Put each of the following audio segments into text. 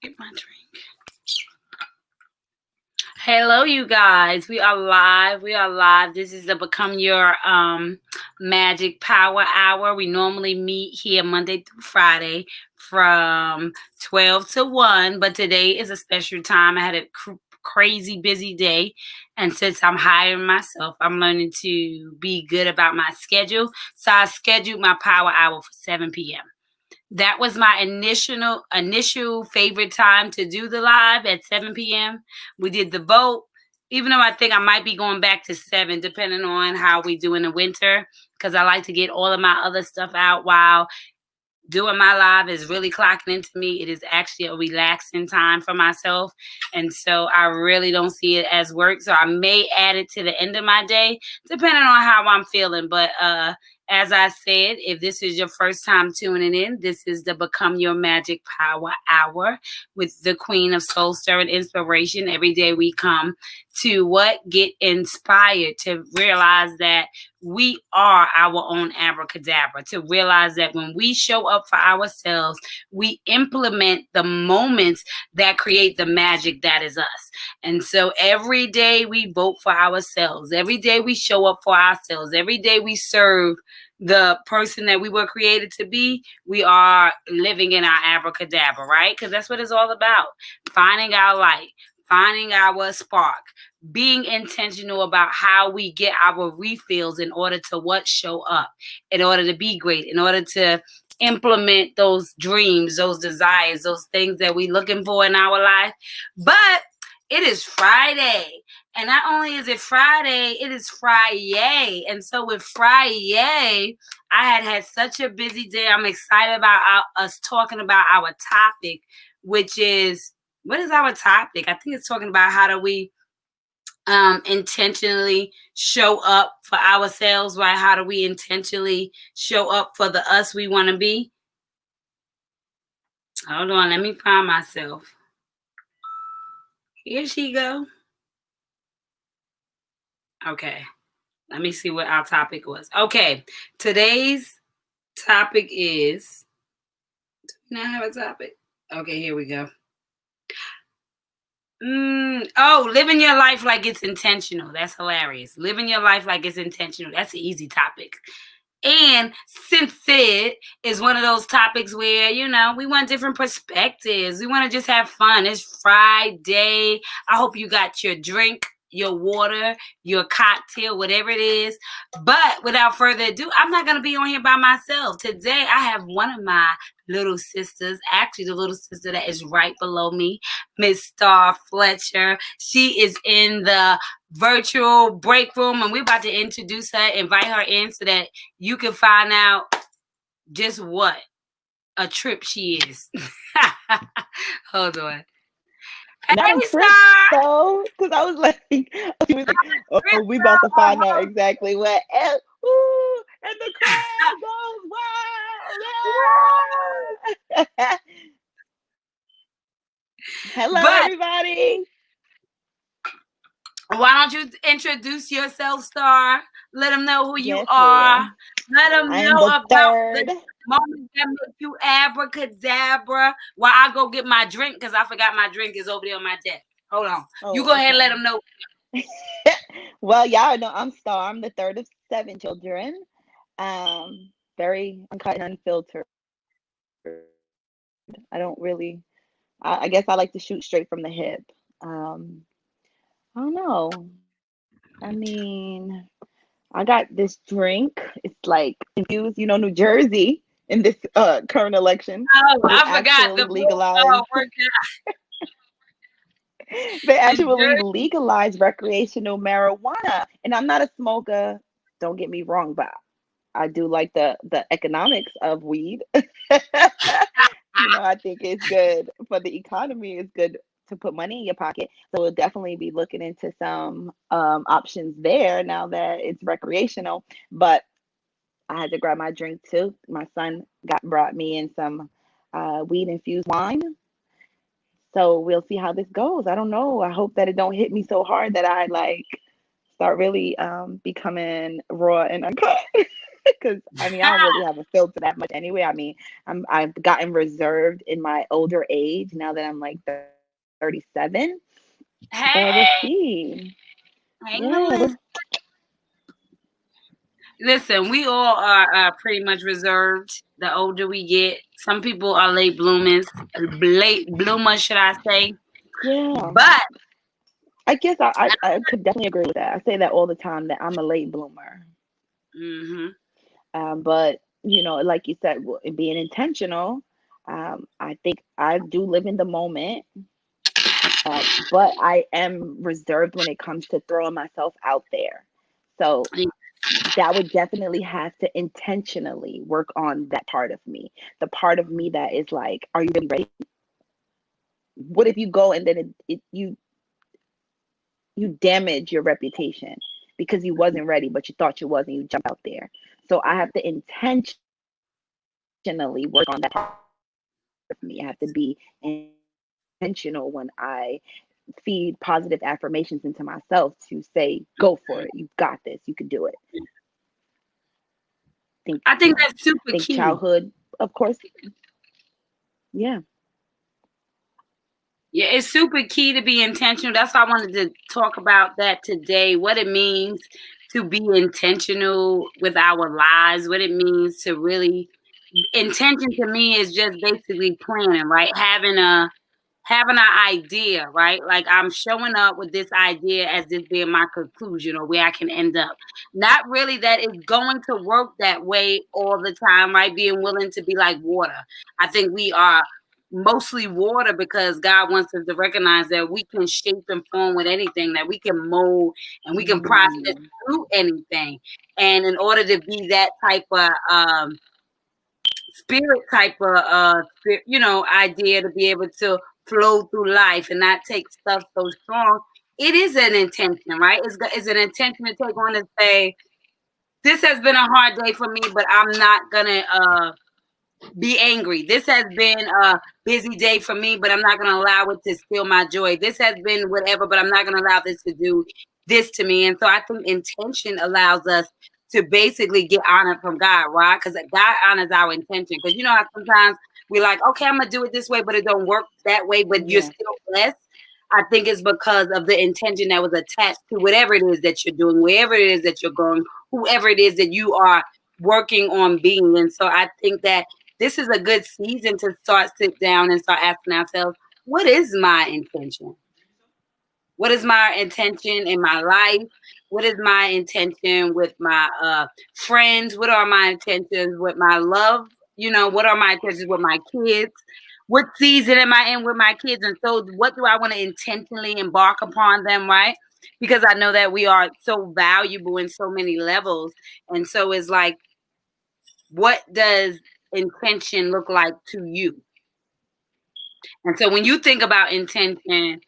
Get my drink. Hello, you guys. We are live. We are live. This is the Become Your Magic Power Hour. We normally meet here Monday through Friday from 12 to 1, but today is a special time. I had a crazy busy day, and since I'm hiring myself, I'm learning to be good about my schedule. So I scheduled my power hour for 7 p.m. That was my initial favorite time to do the live at 7 p.m. We did the vote, even though I think I might be going back to 7, depending on how we do in the winter, because I like to get all of my other stuff out while doing my live is really clocking into me. It is actually a relaxing time for myself. And so I really don't see it as work. So I may add it to the end of my day, depending on how I'm feeling. But as I said, if this is your first time tuning in, this is the Become Your Magic Power Hour with the Queen of Soul Stirring Inspiration. Every day we come to get inspired, to realize that we are our own abracadabra, to realize that when we show up for ourselves, we implement the moments that create the magic that is us. And so every day we vote for ourselves, every day we show up for ourselves, every day we serve the person that we were created to be, we are living in our abracadabra, right? Because that's what it's all about. Finding our light, finding our spark, being intentional about how we get our refills in order to show up, in order to be great, in order to implement those dreams, those desires, those things that we're looking for in our life. But it is Friday. And not only is it Friday, it is Friday. And so with Friday, I had such a busy day. I'm excited about us talking about our topic, which is, what is our topic? I think it's talking about how do we intentionally show up for ourselves, right? How do we intentionally show up for the us we want to be? Hold on, let me find myself. Here she go. Okay, let me see what our topic was. Okay, today's topic is, do we not have a topic? Okay, here we go. Living your life like it's intentional. That's hilarious. Living your life like it's intentional. That's an easy topic. And since it is one of those topics where, we want different perspectives. We want to just have fun. It's Friday. I hope you got your drink, your water, your cocktail, whatever it is. But without further ado, I'm not going to be on here by myself. Today, I have one of my little sisters, actually the little sister that is right below me, Miss Star Fletcher. She is in the virtual break room, and we're about to introduce her, invite her in so that you can find out just what a trip she is. Hold on. Not a trip though, because I was like, she was like, oh, we about to find out exactly what. And the crowd goes wild. Hello, everybody. Why don't you introduce yourself, Star? Let them know who you are. Ma'am. Let them know about the moment that make you abracadabra. While I go get my drink, because I forgot my drink is over there on my desk. Hold on. You go ahead and let them know. Well, y'all know I'm Star. I'm the third of 7 children. Very uncut and unfiltered. I don't really, I guess I like to shoot straight from the hip. I don't know. I mean, I got this drink. It's like infused, New Jersey in this current election. Oh, I forgot the legalized. They actually legalized recreational marijuana. And I'm not a smoker, don't get me wrong, but I do like the economics of weed. I think it's good for the economy. It's good to put money in your pocket. So we'll definitely be looking into some options there now that it's recreational. But I had to grab my drink too. My son brought me in some weed infused wine. So we'll see how this goes. I don't know. I hope that it don't hit me so hard that I start really becoming raw and uncut. because I mean, I don't really have a filter that much anyway. I mean, I've gotten reserved in my older age now that I'm like 37. But we'll Hey, see. hang Yeah, a list. Listen, we all are pretty much reserved the older we get. Some people are late bloomers, should I say? yeah. But I guess I could definitely agree with that. I say that all the time that I'm a late bloomer. hmm But like you said, being intentional, I think I do live in the moment, but I am reserved when it comes to throwing myself out there. So that would definitely have to intentionally work on that part of me. The part of me that is like, are you really ready? What if you go and then you damage your reputation because you wasn't ready, but you thought you was and you jumped out there. So I have to intentionally work on that part of me. I have to be intentional when I feed positive affirmations into myself to say, go for it. You got this. You could do it. Think I think that's think super key. childhood, of course. Yeah. Yeah, it's super key to be intentional. That's why I wanted to talk about that today. What it means to be intentional with our lives, what it means to really intention to me is just basically planning, right? Having an idea, right? Like I'm showing up with this idea as this being my conclusion or where I can end up. Not really that it's going to work that way all the time, right? Being willing to be like water. I think we are mostly water because God wants us to recognize that we can shape and form with anything, that we can mold and we can process Mm, through anything. And in order to be that type of spirit type of idea to be able to flow through life and not take stuff so strong, it is an intention, right? It's an intention to take on and say, this has been a hard day for me, but I'm not gonna be angry. This has been a busy day for me, but I'm not going to allow it to steal my joy. This has been whatever, but I'm not going to allow this to do this to me. And so I think intention allows us to basically get honored from God, right? Because God honors our intention. Because you know how sometimes we're like, okay, I'm gonna do it this way, but it don't work that way, but you're yeah. still blessed. I think it's because of the intention that was attached to whatever it is that you're doing, wherever it is that you're going, whoever it is that you are working on being. And so I think that this is a good season to start sit down and start asking ourselves, what is my intention? What is my intention in my life? What is my intention with my friends? What are my intentions with my love? What are my intentions with my kids? What season am I in with my kids? And so, what do I want to intentionally embark upon them, right? Because I know that we are so valuable in so many levels. And so, it's like, what does intention look like to you? And so, when you think about intention,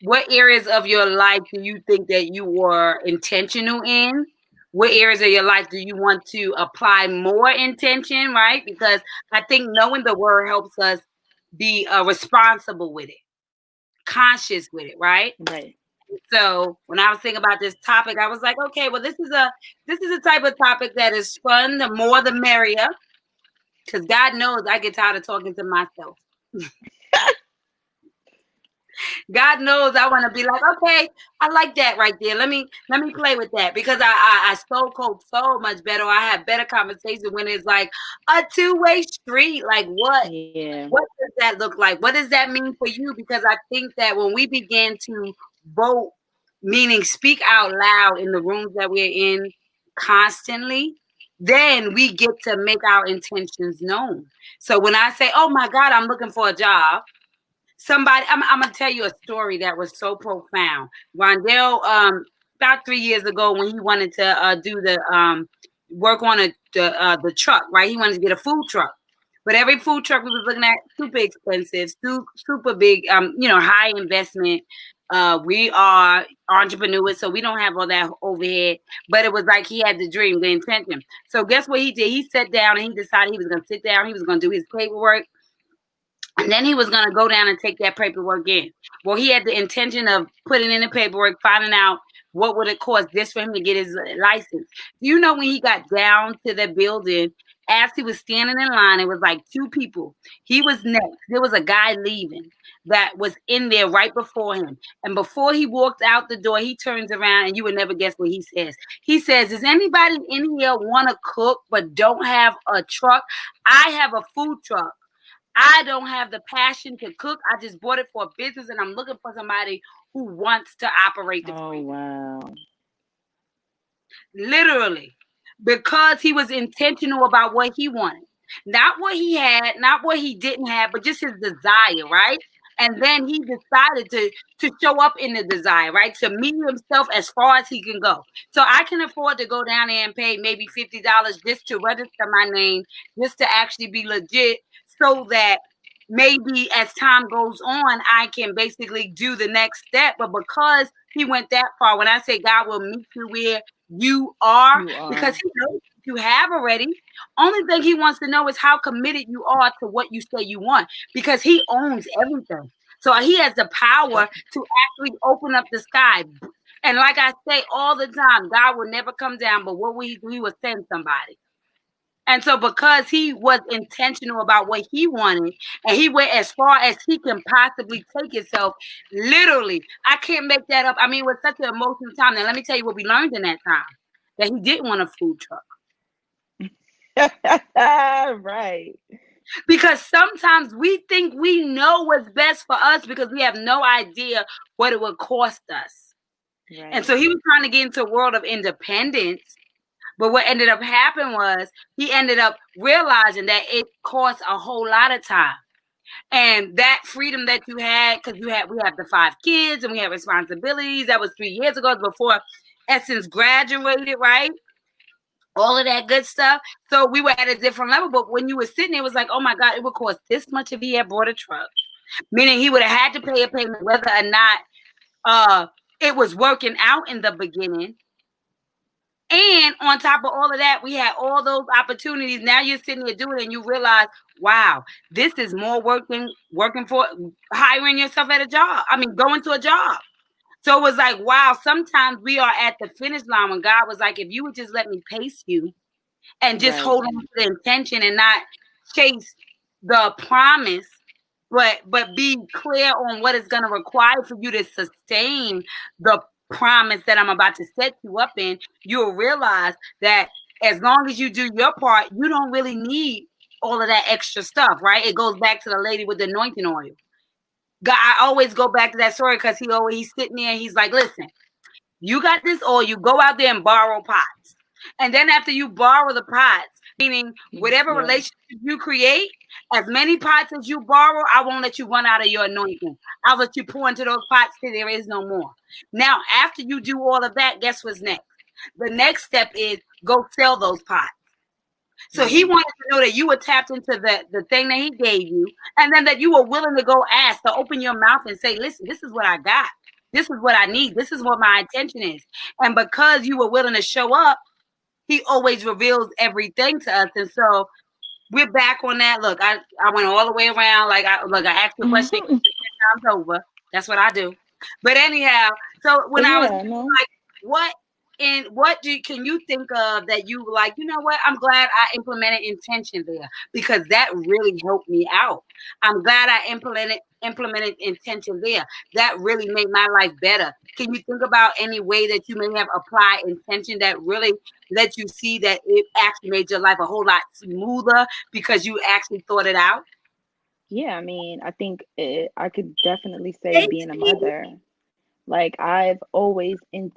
what areas of your life do you think that you were intentional in? What areas of your life do you want to apply more intention, right? Because I think knowing the word helps us be responsible with it, conscious with it, right? Right. So when I was thinking about this topic, I was like, okay, well, this is a type of topic that is fun. The more, the merrier, because God knows I get tired of talking to myself. God knows I want to be like, okay, I like that right there. Let me play with that because I soul coach so much better. I have better conversation when it's like a two-way street. Like Yeah. what does that look like? What does that mean for you? Because I think that when we begin to vote, meaning speak out loud in the rooms that we're in constantly, then we get to make our intentions known. So when I say, oh my God, I'm looking for a job, I'm gonna tell you a story that was so profound. Rondell, about 3 years ago, when he wanted to do the work on the truck, right? He wanted to get a food truck, but every food truck we was looking at super expensive, super big, high investment. We are entrepreneurs, so we don't have all that overhead. But it was like he had the dream, the intention. So guess what he did? He sat down and he decided he was gonna sit down. He was gonna do his paperwork and then he was going to go down and take that paperwork in. Well, he had the intention of putting in the paperwork, finding out what would it cost just for him to get his license? Do you know when he got down to the building, as he was standing in line, it was like two people. He was next. There was a guy leaving that was in there right before him. And before he walked out the door, he turns around and you would never guess what he says. He says, "Does anybody in here want to cook but don't have a truck? I have a food truck. I don't have the passion to cook. I just bought it for a business and I'm looking for somebody who wants to operate the Oh, place." wow. Literally, because he was intentional about what he wanted, not what he had, not what he didn't have, but just his desire, right? And then he decided to show up in the desire, right? To meet himself as far as he can go. So I can afford to go down there and pay maybe $50 just to register my name, just to actually be legit, so that maybe as time goes on, I can basically do the next step. But because he went that far, when I say God will meet you where you are, You because are. he knows you have already. Only thing he wants to know is how committed you are to what you say you want, because he owns everything. So he has the power Yep. to actually open up the sky. And like I say all the time, God will never come down, but what will he do? He will send somebody. And so because he was intentional about what he wanted and he went as far as he can possibly take himself, literally, I can't make that up. I mean, it was such an emotional time. Now, let me tell you what we learned in that time, that he didn't want a food truck. Right. Because sometimes we think we know what's best for us because we have no idea what it would cost us. And Right. so he was trying to get into a world of independence. But what ended up happening was he ended up realizing that it costs a whole lot of time. And that freedom that you had, because we have the 5 kids and we have responsibilities. That was 3 years ago, before Essence graduated, right? All of that good stuff. So we were at a different level. But when you were sitting there, it was like, oh my God, it would cost this much if he had bought a truck. Meaning he would have had to pay a payment, whether or not it was working out in the beginning. And on top of all of that, we had all those opportunities. Now you're sitting there doing it and you realize, wow, this is more work than working for hiring yourself at a job. I mean, going to a job. So it was like, wow, sometimes we are at the finish line when God was like, if you would just let me pace you and just Right. hold on to the intention and not chase the promise, but be clear on what it's going to require for you to sustain the promise that I'm about to set you up in, you'll realize that as long as you do your part, you don't really need all of that extra stuff, right? It goes back to the lady with the anointing oil. God, I always go back to that story because he's sitting there and he's like, listen, you got this oil, you go out there and borrow pots. And then after you borrow the pots, meaning whatever Yeah. relationship you create, as many pots as you borrow, I won't let you run out of your anointing. I'll let you pour into those pots till there is no more. Now, after you do all of that, guess what's next? The next step is go sell those pots. So he Yeah. wanted to know that you were tapped into the thing that he gave you, and then that you were willing to go ask, to open your mouth and say, listen, this is what I got. This is what I need. This is what my intention is. And because you were willing to show up, he always reveals everything to us. And so we're back on that. Look, I went all the way around. I asked you a question times over. That's what I do. But anyhow, so when But I was yeah, no. like, what can you think of that you like, you know what? I'm glad I implemented intention there because that really helped me out. I'm glad I implemented intention there. That really made my life better. Can you think about any way that you may have applied intention that really let you see that it actually made your life a whole lot smoother because you actually thought it out? Yeah, I mean, I think I could definitely say Thank being a you. mother. Like I've always been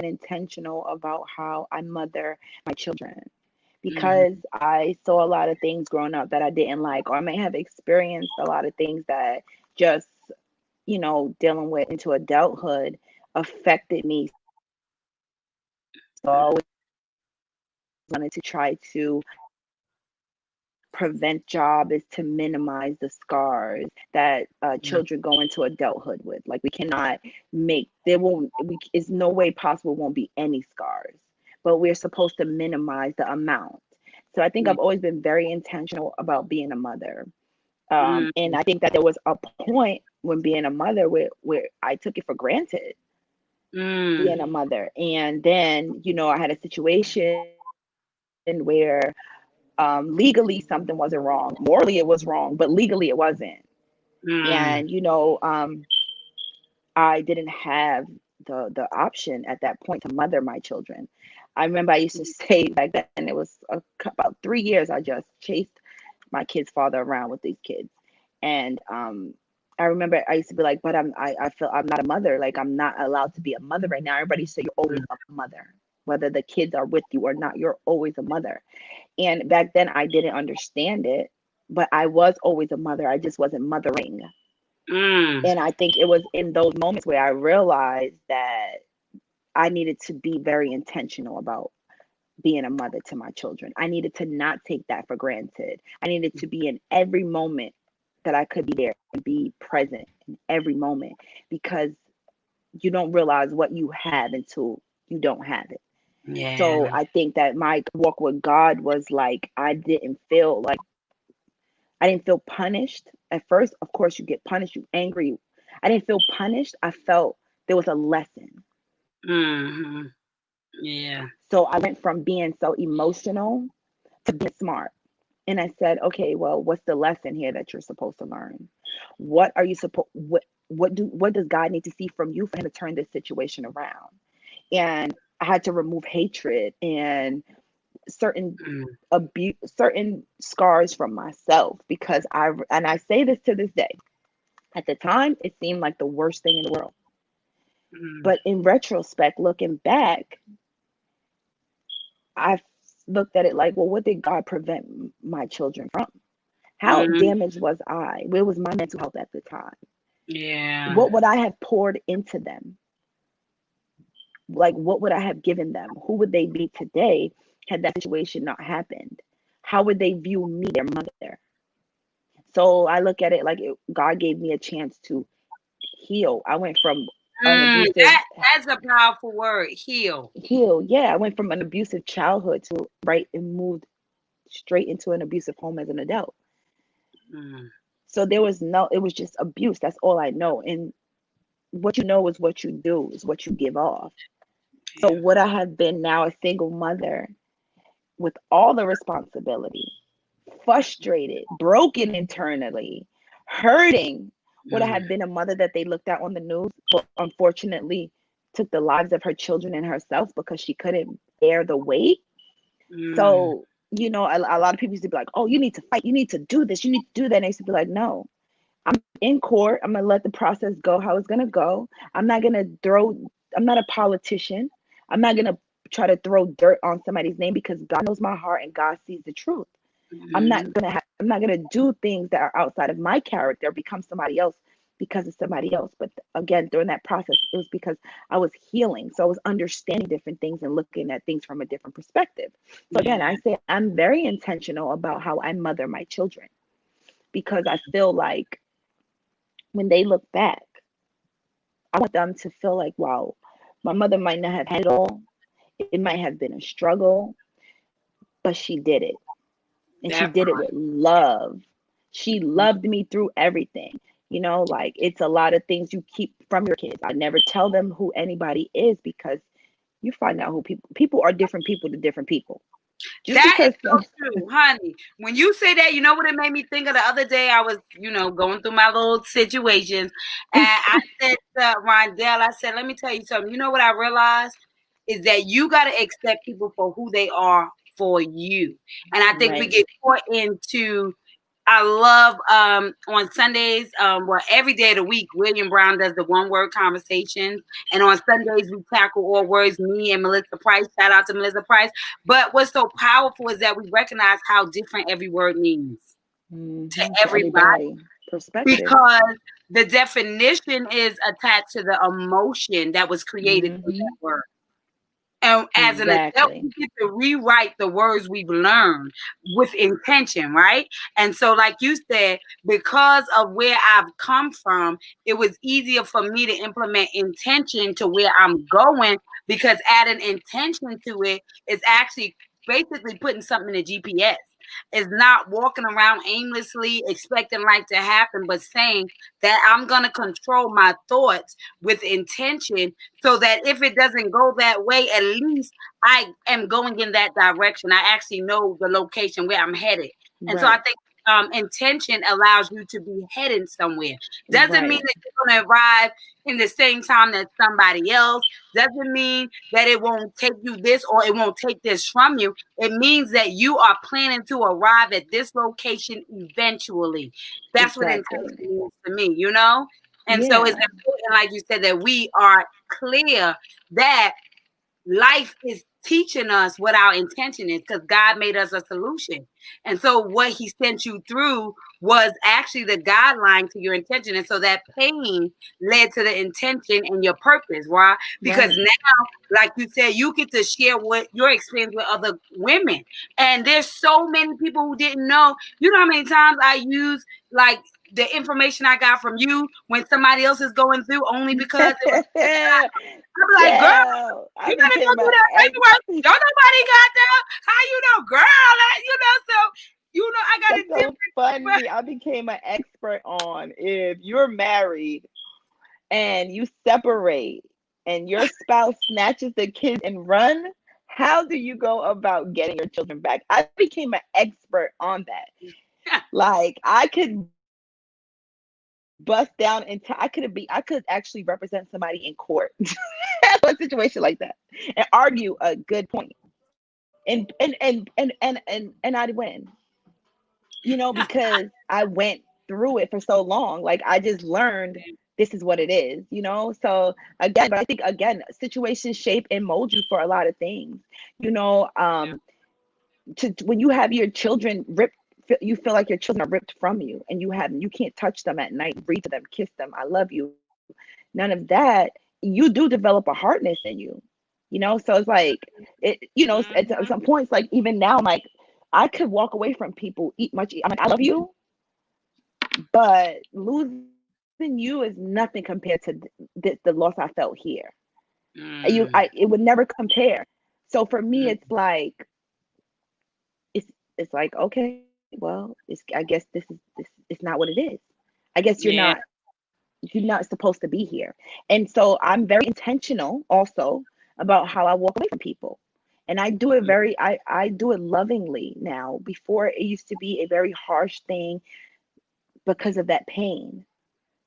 intentional about how I mother my children because Mhm. I saw a lot of things growing up that I didn't like, or I may have experienced a lot of things that just, dealing with into adulthood affected me. So I always wanted to try to prevent job is to minimize the scars that children go into adulthood with. Like we cannot make there won't we it's no way possible won't be any scars, but we're supposed to minimize the amount. So I think I've always been very intentional about being a mother. And Mhm. I think that there was a point when being a mother where I took it for granted. being Mm. a mother. And then, I had a situation where legally something wasn't wrong. Morally it was wrong, but legally it wasn't. And, Mm. I didn't have the option at that point to mother my children. I remember I used to say back then, it was about 3 years, I just chased my kid's father around with these kids. And I remember I used to be like, but I feel I'm not a mother. Like, I'm not allowed to be a mother right now. Everybody say you're always a mother, whether the kids are with you or not. You're always a mother. And back then I didn't understand it, but I was always a mother. I just wasn't mothering. Mm. And I think it was in those moments where I realized that I needed to be very intentional about being a mother to my children. I needed to not take that for granted. I needed to be in every moment that I could be there and be present in every moment, because you don't realize what you have until you don't have it. So Yeah. I think that my walk with God was like, I didn't feel punished. At first, of course, you get punished, you angry. I didn't feel punished. I felt there was a lesson. Mhm. Yeah. So I went from being so emotional to being smart. And I said, okay, well, what's the lesson here that you're supposed to learn? What are you supposed what does God need to see from you for him to turn this situation around? And I had to remove hatred and certain Mm. certain scars from myself, because I say this to this day. At the time, it seemed like the worst thing in the world. Mm. But in retrospect, looking back, I looked at it like, well, what did God prevent my children from? How Mm. damaged was I? Where was my mental health at the time? Yeah. What would I have poured into them? Like, what would I have given them? Who would they be today had that situation not happened? How would they view me, their mother? So I look at it like God gave me a chance to heal. I went from an abusive That's a powerful word, heal. heal. Yeah, I went from an abusive childhood to right and moved straight into an abusive home as an adult. Mm. So there was no, it was just abuse. That's all I know. And what you know is what you do, is what you give off. So Yeah. would I have been now a single mother with all the responsibility, frustrated, broken internally, hurting? Would I Mm. have been a mother that they looked at on the news, but unfortunately took the lives of her children and herself because she couldn't bear the weight? Mm. So, a lot of people used to be like, oh, you need to fight, you need to do this, you need to do that. And I used to be like, no, I'm in court. I'm gonna let the process go how it's gonna go. I'm not gonna throw. I'm not a politician. I'm not gonna try to throw dirt on somebody's name, because God knows my heart and God sees the truth. Mhm. I'm not gonna do things that are outside of my character, become somebody else because of somebody else. But again, during that process, it was because I was healing. So I was understanding different things and looking at things from a different perspective. So again, Yeah. I say I'm very intentional about how I mother my children, because I feel like when they look back, I want them to feel like, wow, my mother might not have had it all. It might have been a struggle, but she did it. And she That did it part. with love. She loved me through everything. Like, it's a lot of things you keep from your kids. I never tell them who anybody is, because you find out who people are, different people to different people. Just That is because so true, honey. When you say that, you know what it made me think of the other day? I was, going through my little situations, and I said to Rondell, I said, let me tell you something. You know what I realized? Is that you got to accept people for who they are for you. And I think we right. get caught into, I love on Sundays, well, every day of the week, William Brown does the one word conversations. And on Sundays, we tackle all words, me and Melissa Price. Shout out to Melissa Price. But what's so powerful is that we recognize how different every word means to To everybody, everybody, perspective. because the definition is attached to the emotion that was created through that Hmm. word. And as an adult, Exactly. we get to rewrite the words we've learned with intention, right? And so, like you said, because of where I've come from, it was easier for me to implement intention to where I'm going, because adding intention to it is actually basically putting something in a GPS. is not walking around aimlessly expecting life to happen, but saying that I'm going to control my thoughts with intention so that if it doesn't go that way, at least I am going in that direction. I actually know the location where I'm headed. And so I Right. think intention allows you to be heading somewhere. Doesn't mean Right. that you're going to arrive in the same time that somebody else. Doesn't mean that it won't take you this or it won't take this from you. It means that you are planning to arrive at this location eventually. That's what intention Exactly. means to me, you know? And so it's Yeah. important, like you said, that we are clear that life is teaching us what our intention is because God made us a solution. And so what he sent you through was actually the guideline to your intention. And so that pain led to the intention and your purpose. Why? Because Right. now, like you said, you get to share what your experience with other women. And there's so many people who didn't know. You know how many times I use like the information I got from you when somebody else is going through only because it was I'm like, girl, Yeah. I you gotta go became do an that ex. paperwork. Don't nobody got that. How you know, girl? So I got a That's so different. funny. I became an expert on if you're married and you separate and your spouse snatches the kids and run, how do you go about getting your children back? I became an expert on that. Like I could bust down into I could actually represent somebody in court a situation like that and argue a good point. And I'd win. Because I went through it for so long. Like I just learned this is what it is. So again, but I think again, situations shape and mold you for a lot of things. You know, when you have your children ripped, you feel like your children are ripped from you, and you can't touch them at night, breathe to them, kiss them, I love you. None of that. You do develop a hardness in you. So it's like at some Mm-hmm. points, like even now, I'm like, I could walk away from people, eat much. I'm like, I love you, but losing you is nothing compared to the loss I felt here. It would never compare. So for me, it's Mm-hmm. like it's it's like, okay, well, I guess this it's not what it is. I guess Yeah. you're not supposed to be here. And so I'm very intentional also about how I walk away from people. And I do it I do it lovingly now. Before it used to be a very harsh thing because of that pain.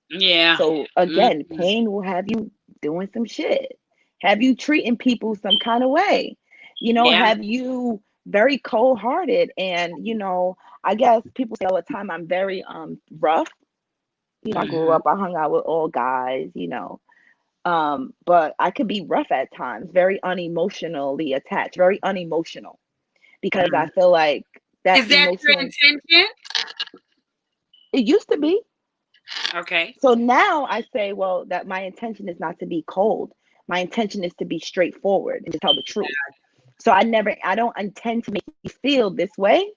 Yeah. So again, Mm-hmm. pain will have you doing some shit, have you treating people some kind of way, Yeah. have you very cold hearted. And, I guess people say all the time I'm very rough. I grew Mm-hmm. up, I hung out with all guys. But I could be rough at times, very unemotionally attached, very unemotional, because I Mm-hmm. feel like that Is that your emotional, intention? it used to be. Okay. So now I say, well, that my intention is not to be cold. My intention is to be straightforward and just tell the truth. So I don't intend to make you feel this way.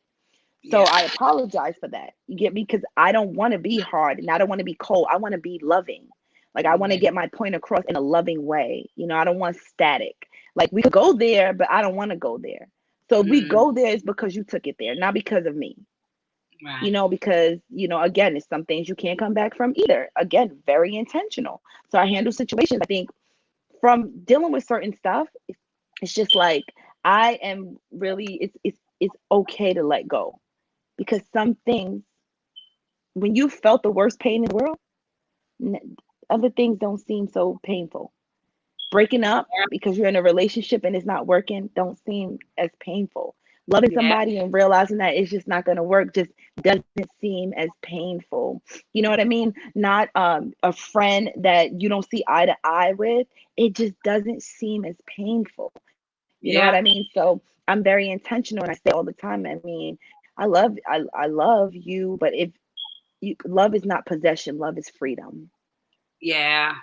So Yeah. I apologize for that. You get me? Because I don't want to be hard and I don't want to be cold. I want to be loving. Like I want to Yeah. get my point across in a loving way. I don't want static. Like we could go there, but I don't want to go there. So if we Mm, go there, it's because you took it there, not because of me. right. Because again, it's some things you can't come back from either. Again, very intentional. So I handle situations, I think, from dealing with certain stuff. It's just like I am really, it's okay to let go, because some things, when you felt the worst pain in the world, other things don't seem so painful. Breaking up because you're in a relationship and it's not working don't seem as painful. Loving Yeah. somebody and realizing that it's just not going to work just doesn't seem as painful. You know what I mean? Not a friend that you don't see eye to eye with, it just doesn't seem as painful. You know what I mean? Yeah. So I'm very intentional, and I say all the time, I mean, I love you, but if love is not possession, love is freedom. Yeah.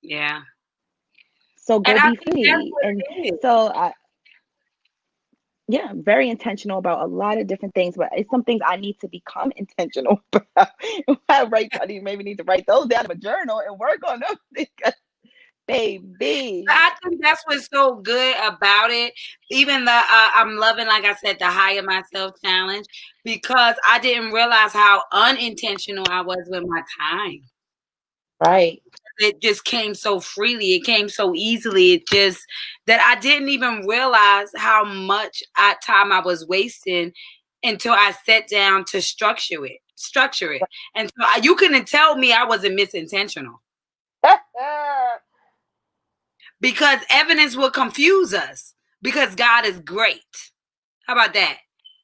Yeah. So And go I be think that's free. what And it is. so yeah, I'm very intentional about a lot of different things, but it's some things I need to become intentional about. I maybe need to write those down in a journal and work on those things. baby. I think that's what's so good about it. Even I'm loving, like I said, the higher myself challenge, because I didn't realize how unintentional I was with my time. Right. It just came so freely. It came so easily. It just that I didn't even realize how much time I was wasting until I sat down to structure it. And so you couldn't tell me I wasn't misintentional, because evidence will confuse us, because God is great. How about that?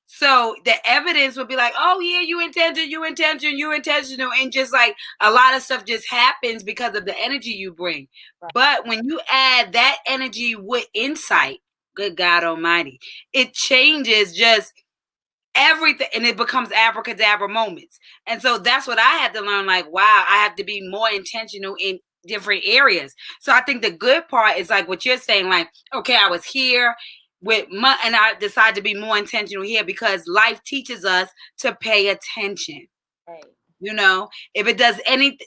So the evidence would be like, oh yeah, you intentional, and just like a lot of stuff just happens because of the energy you bring. Right. But when you add that energy with insight, good God Almighty, it changes just everything, and it becomes abracadabra moments. And so that's what I had to learn. Like, wow, I have to be more intentional in different areas. So I think the good part is like what you're saying, like, okay, I was here with and I decided to be more intentional here, because life teaches us to pay attention. Right. You know, if it does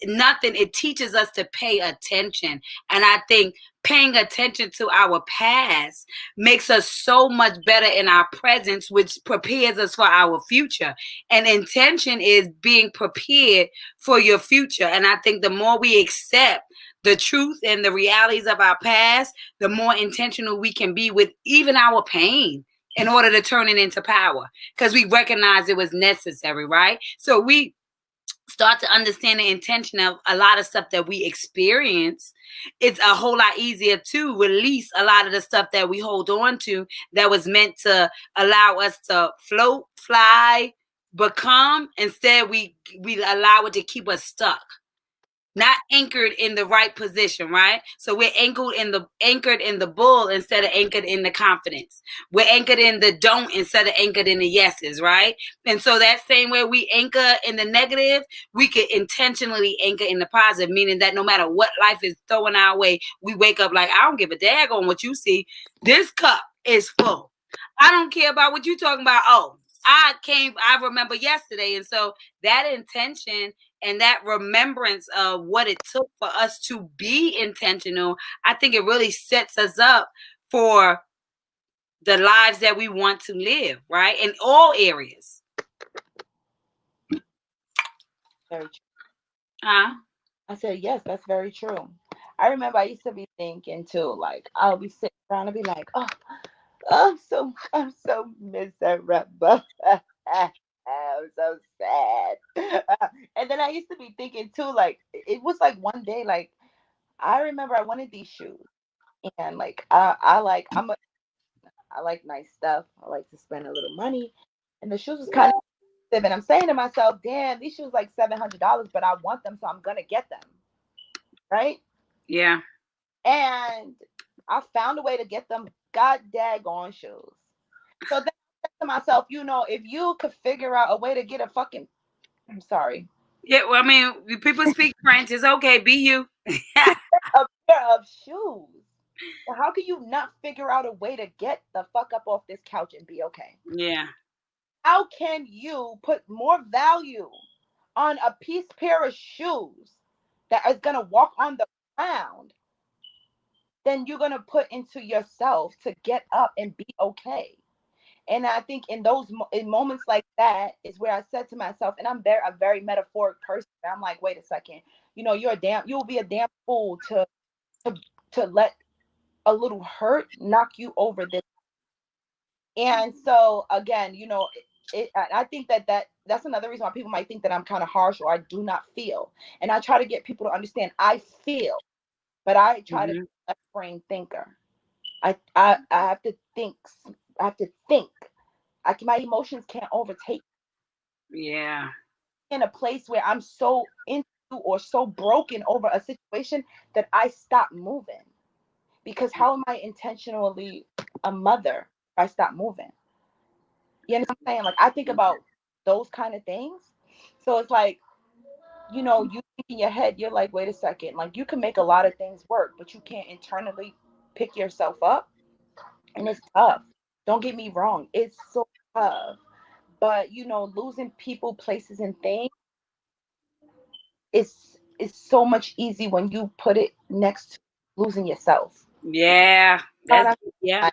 nothing, it teaches us to pay attention. And I think paying attention to our past makes us so much better in our presence, which prepares us for our future. And intention is being prepared for your future. And I think the more we accept the truth and the realities of our past, the more intentional we can be with even our pain, in order to turn it into power, because we recognize it was necessary, right? So we start to understand the intention of a lot of stuff that we experience, it's a whole lot easier to release a lot of the stuff that we hold on to, that was meant to allow us to float, fly, become. Instead, we allow it to keep us stuck, not anchored in the right position, right? So we're anchored in the bull instead of anchored in the confidence. We're anchored in the don't instead of anchored in the yeses, right? And so that same way we anchor in the negative, we could intentionally anchor in the positive, meaning that no matter what life is throwing our way, we wake up like, I don't give a dag on what you see. This cup is full. I don't care about what you're talking about. Oh, I remember yesterday. And so that intention and that remembrance of what it took for us to be intentional, I think it really sets us up for the lives that we want to live, right? In all areas. Very true. Huh? I said, yes, that's very true. I remember I used to be thinking too, like I'll be sitting around and be like, oh, I'm so miserable. I'm so sad. And then I used to be thinking too, like it was like one day, like I remember I wanted these shoes, and like I like nice stuff. I like to spend a little money, and the shoes was kind of expensive. And I'm saying to myself, damn, these shoes like $700, but I want them, so I'm gonna get them, right? Yeah. And I found a way to get them god daggone shoes. So then I said to myself, if you could figure out a way to get a fucking, I'm sorry, Yeah. Well, I mean, people speak French. It's okay. Be you. a pair of shoes, how can you not figure out a way to get the fuck up off this couch and be okay? Yeah. How can you put more value on a pair of shoes that is going to walk on the ground than you're going to put into yourself to get up and be okay? And I think in in moments like that is where I said to myself, and I'm a very metaphoric person. I'm like, wait a second, you'll be a damn fool to to let a little hurt knock you over this. And so again, I think that's another reason why people might think that I'm kind of harsh or I do not feel. And I try to get people to understand I feel, but I try to be Hmm. a left brain thinker. I have to think. I have to think. My emotions can't overtake Yeah. me in a place where I'm so into or so broken over a situation that I stop moving. Because how am I intentionally a mother if I stop moving? You understand what I'm saying? Like I think about those kind of things. So it's like, you think in your head, you're like, wait a second, like you can make a lot of things work, but you can't internally pick yourself up. And it's tough. Don't get me wrong, it's so tough. But losing people, places, and things is so much easy when you put it next to losing yourself. Yeah. And That's yeah.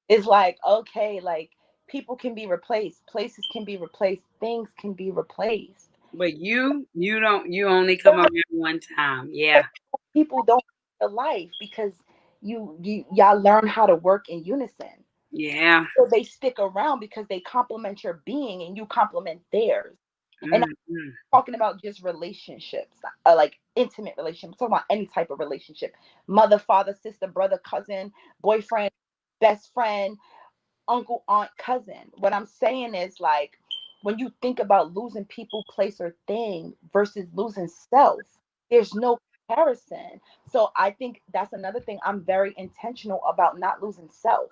it's like, okay, like people can be replaced, places can be replaced, things can be replaced. But you don't, you only come But around one time. Yeah. people don't have the life because y'all learn how to work in unison. Yeah. So they stick around because they complement your being and you complement theirs. And Mm-hmm. talking about just relationships, like intimate relationships. I'm talking about any type of relationship: mother, father, sister, brother, cousin, boyfriend, best friend, uncle, aunt, cousin. What I'm saying is, like, when you think about losing people, place, or thing versus losing self, there's no comparison. So I think that's another thing. I'm very intentional about not losing self.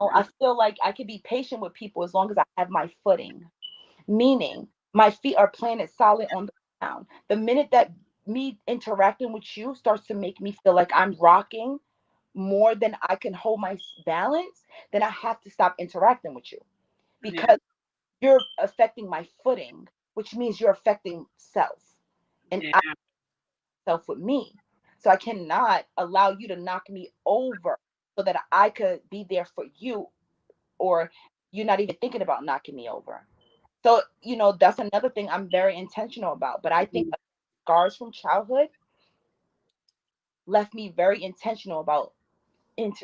I feel like I can be patient with people as long as I have my footing, meaning my feet are planted solid on the ground. The minute that me interacting with you starts to make me feel like I'm rocking more than I can hold my balance, then I have to stop interacting with you Yeah. because you're affecting my footing, which means you're affecting self and Yeah. I self with me. So I cannot allow you to knock me over so that I could be there for you, or you're not even thinking about knocking me over. So, that's another thing I'm very intentional about. But I think scars from childhood left me very intentional about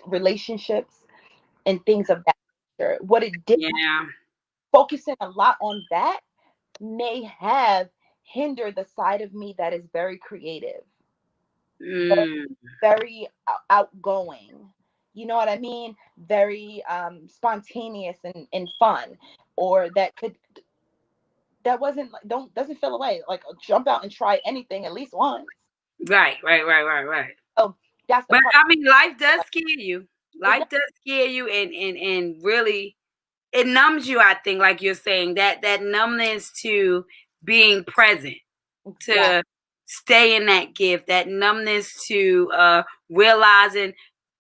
relationships and things of that nature. What it did, Yeah. focusing a lot on that may have hindered the side of me that is very creative, very, Mm. very outgoing. You know what I mean? Very spontaneous and fun, or that wasn't like don't doesn't feel away. Like jump out and try anything at least once. Right. Right. Right. Right. Right. Oh, that's the But part. I mean, life does scare you. It does, Life does scare you, and really, it numbs you. I think, like you're saying, that numbness to being present, exactly to stay in that gift, that numbness to realizing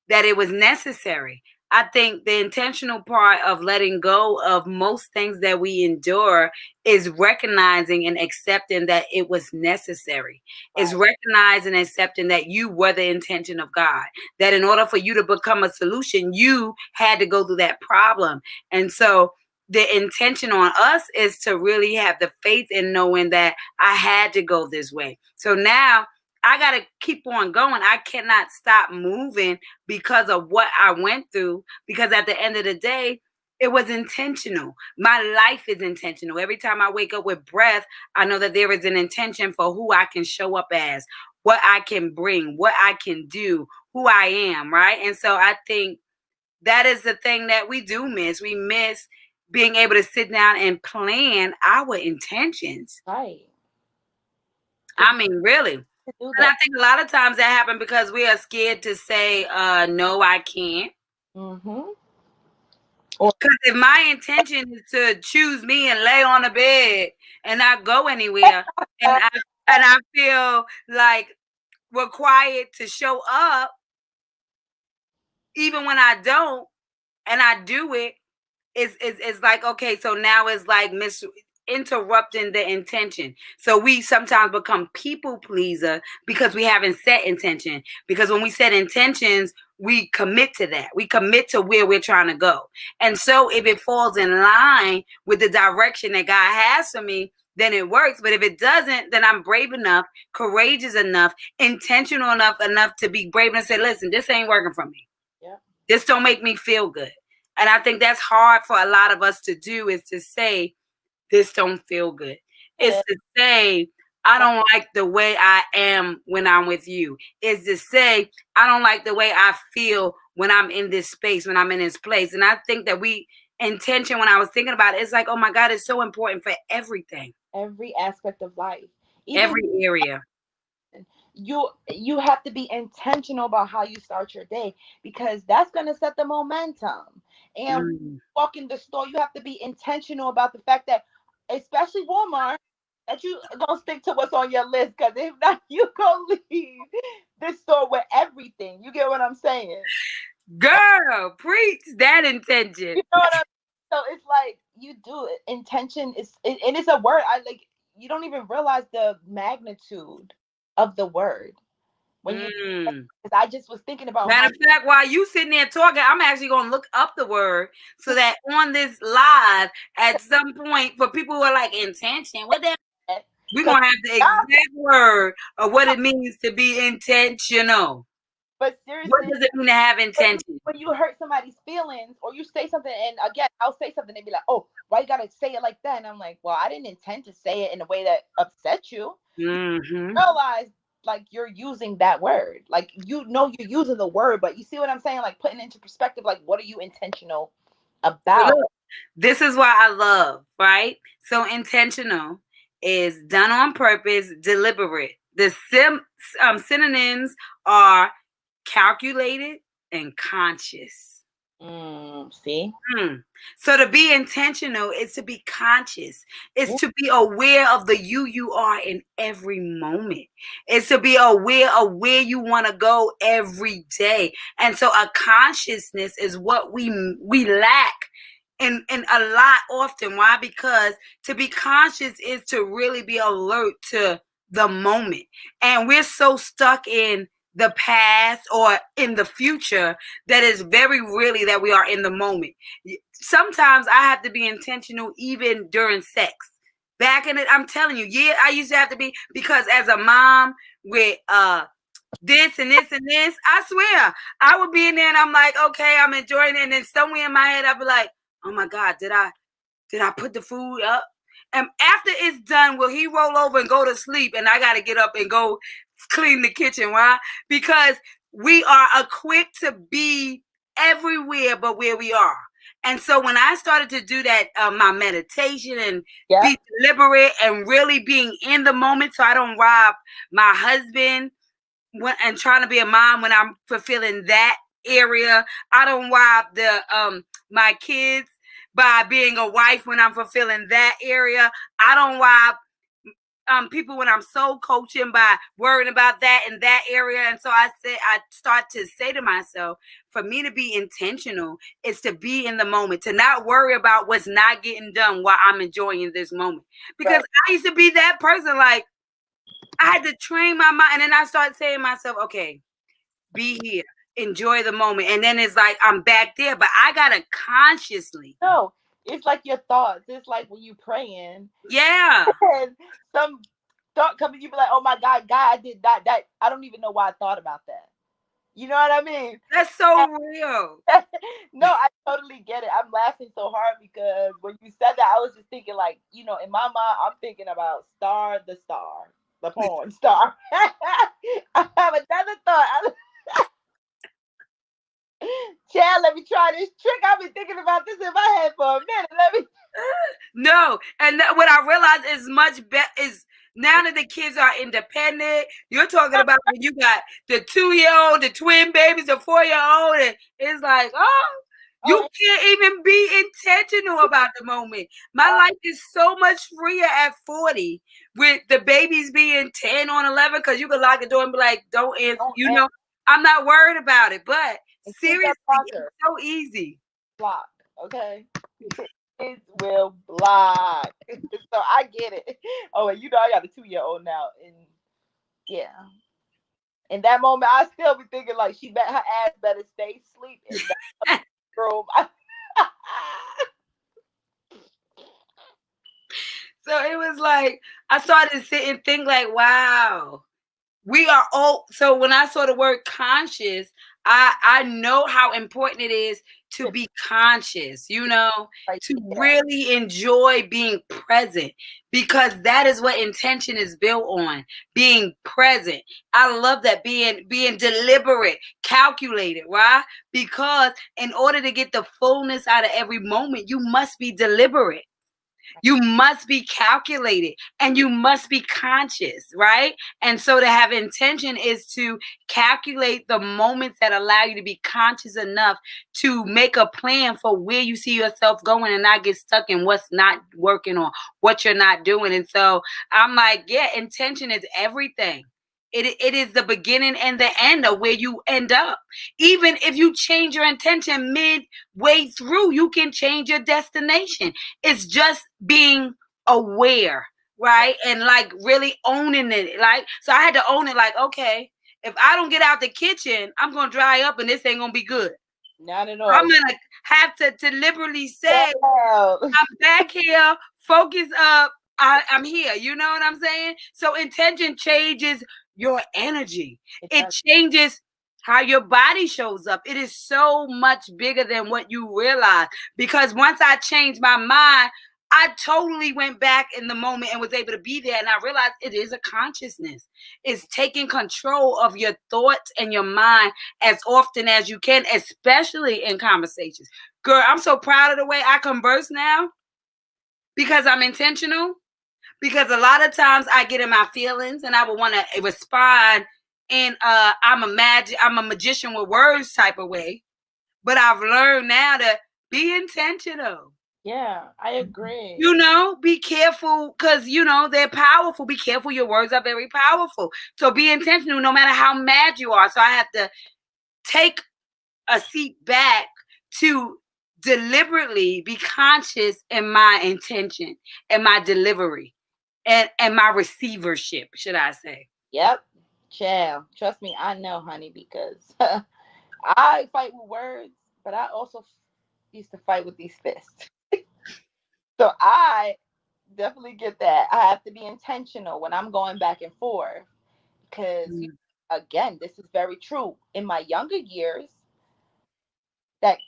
that it was necessary. I think the intentional part of letting go of most things that we endure is recognizing and accepting that it was necessary. Is right. recognizing and accepting that you were the intention of God. That in order for you to become a solution, you had to go through that problem. And so the intention on us is to really have the faith in knowing that I had to go this way. So now I got to keep on going. I cannot stop moving because of what I went through. Because at the end of the day, it was intentional. My life is intentional. Every time I wake up with breath, I know that there is an intention for who I can show up as, what I can bring, what I can do, who I am, right? And so I think that is the thing that we do miss. We miss being able to sit down and plan our intentions. Right. To I mean, really. do And I that. think a lot of times that happens because we are scared to say, no, I can't. Mm-hmm. Or Because if my intention is to choose me and lay on a bed and not go anywhere, and I feel like required to show up even when I don't, and I do it, it's like, okay, so now it's like interrupting the intention. So we sometimes become people pleaser because we haven't set intention. Because when we set intentions, we commit to that. We commit to where we're trying to go. And so if it falls in line with the direction that God has for me, then it works. But if it doesn't, then I'm brave enough, courageous enough, intentional enough to be brave and say, listen, this ain't working for me. yeah. This don't make me feel good. And I think that's hard for a lot of us to do, is to say, this don't feel good. It It's is. to say, I don't like the way I am when I'm with you. It's to say, I don't like the way I feel when I'm in this space, when I'm in this place. And I think that intention, when I was thinking about it, it's like, oh my God, it's so important for everything, Every aspect of life. Even every area. you have to be intentional about how you start your day because that's going to set the momentum. And Mm. walk in the store, you have to be intentional about the fact that, especially Walmart, that you gonna stick to what's on your list, because if not, you gonna leave this store with everything. You get what I'm saying? Girl, preach that intention. You know what I'm So it's like you do it. Intention and it's a word. I like, you don't even realize the magnitude of the word. When you, Mm. because I just was thinking about Matter how of fact, while you sitting there talking, I'm actually going to look up the word so that on this live, at some point, for people who are like intention, what the we're because going to have the exact word of what it means to be intentional. but What seriously, does it mean to have when you intention? when you hurt somebody's feelings or you say something, and again I'll say something, they be like, oh, why you gotta say it like that? And I'm like, well, I didn't intend to say it in a way that upset you. Mm-hmm. Realize like you're using that word, like you're using the word, but you see what I'm saying, like putting into perspective, like what are you intentional So about? look, this is why I love, right? So intentional is done on purpose, deliberate. The synonyms are calculated and conscious. See. So to be intentional is to be conscious. It's Yeah. to be aware of the you are in every moment. It's to be aware of where you want to go every day. And so a consciousness is what we lack in a lot often. Why? Because to be conscious is to really be alert to the moment. And we're so stuck in the past or in the future that is very really that we are in the moment. Sometimes I have to be intentional even during sex. Back in it, I'm telling you, yeah, I used to have to be, because as a mom with this and this and this, I swear, I would be in there and I'm like, okay, I'm enjoying it. And then somewhere in my head, I'd be like, oh my God, did I put the food up? And after it's done, will he roll over and go to sleep? And I got to get up and go clean the kitchen. Why? Because we are equipped to be everywhere but where we are. And so when I started to do that, my meditation and Yeah. be deliberate and really being in the moment so I don't rob my husband and trying to be a mom when I'm fulfilling that area. I don't rob my kids by being a wife when I'm fulfilling that area. I don't rob people when I'm soul coaching by worrying about that in that area. And so I start to say to myself, for me to be intentional is to be in the moment, to not worry about what's not getting done while I'm enjoying this moment. Because Right. I used to be that person, like I had to train my mind. And then I started saying to myself, okay, be here, enjoy the moment. And then it's like I'm back there, but I gotta consciously. No, it's like your thoughts. It's like when you praying Yeah. and some thought coming, you be like, oh my God, I did that. I don't even know why I thought about that. You know what I mean? That's so real. No, I totally get it. I'm laughing so hard because when you said that, I was just thinking, like, in my mind, I'm thinking about Star, the porn star. I have another thought. Chad, let me try this trick. I've been thinking about this in my head for a minute. Let me. No, and what I realize is much better is now that the kids are independent. You're talking about when you got the 2-year-old, the twin babies, the 4-year-old, and it's like, oh, you Oh, can't even be intentional about the moment. My life is so much freer at 40 with the babies being 10 on 11 because you can lock the door and be like, don't answer. don't answer. I'm not worried about it. But And kids seriously, are it's blocker. so easy. Block. Okay. Kids will block. So I get it. Oh, and I got a 2-year-old now, and yeah. In that moment, I still be thinking like her ass better stay asleep in that room. So it was like I started to sit and think like, wow, we are all. So when I saw the word conscious, I know how important it is to be conscious, Right to there. really enjoy being present, because that is what intention is built on, being present. I love that, being deliberate, calculated, right? Because in order to get the fullness out of every moment, you must be deliberate. You must be calculated and you must be conscious, right? And so to have intention is to calculate the moments that allow you to be conscious enough to make a plan for where you see yourself going and not get stuck in what's not working or what you're not doing. And so I'm like, yeah, intention is everything. It is the beginning and the end of where you end up. Even if you change your intention midway through, you can change your destination. It's just being aware, right? And like really owning it. Like, so I had to own it, like, okay, If I don't get out the kitchen, I'm gonna dry up and this ain't gonna be good. Not at I'm all. gonna have to deliberately say, Wow. I'm back here, focus up. I'm here. You know what I'm saying? So intention changes your energy. It It does. changes how your body shows up. It is so much bigger than what you realize. Because once I changed my mind, I totally went back in the moment and was able to be there. And I realized it is a consciousness. It's taking control of your thoughts and your mind as often as you can, especially in conversations. Girl, I'm so proud of the way I converse now because I'm intentional. Because a lot of times I get in my feelings and I would want to respond in I'm a magician with words type of way. But I've learned now to be intentional. Yeah, I agree. You know, be careful because you know they're powerful. Be careful, your words are very powerful. So be intentional no matter how mad you are. So I have to take a seat back to deliberately be conscious in my intention and my delivery and my receivership, should I say. Yep. Child. Trust me, I know, honey, because I fight with words, but I also used to fight with these fists. So I definitely get that. I have to be intentional when I'm going back and forth because, Mm, again, this is very true. In my younger years, that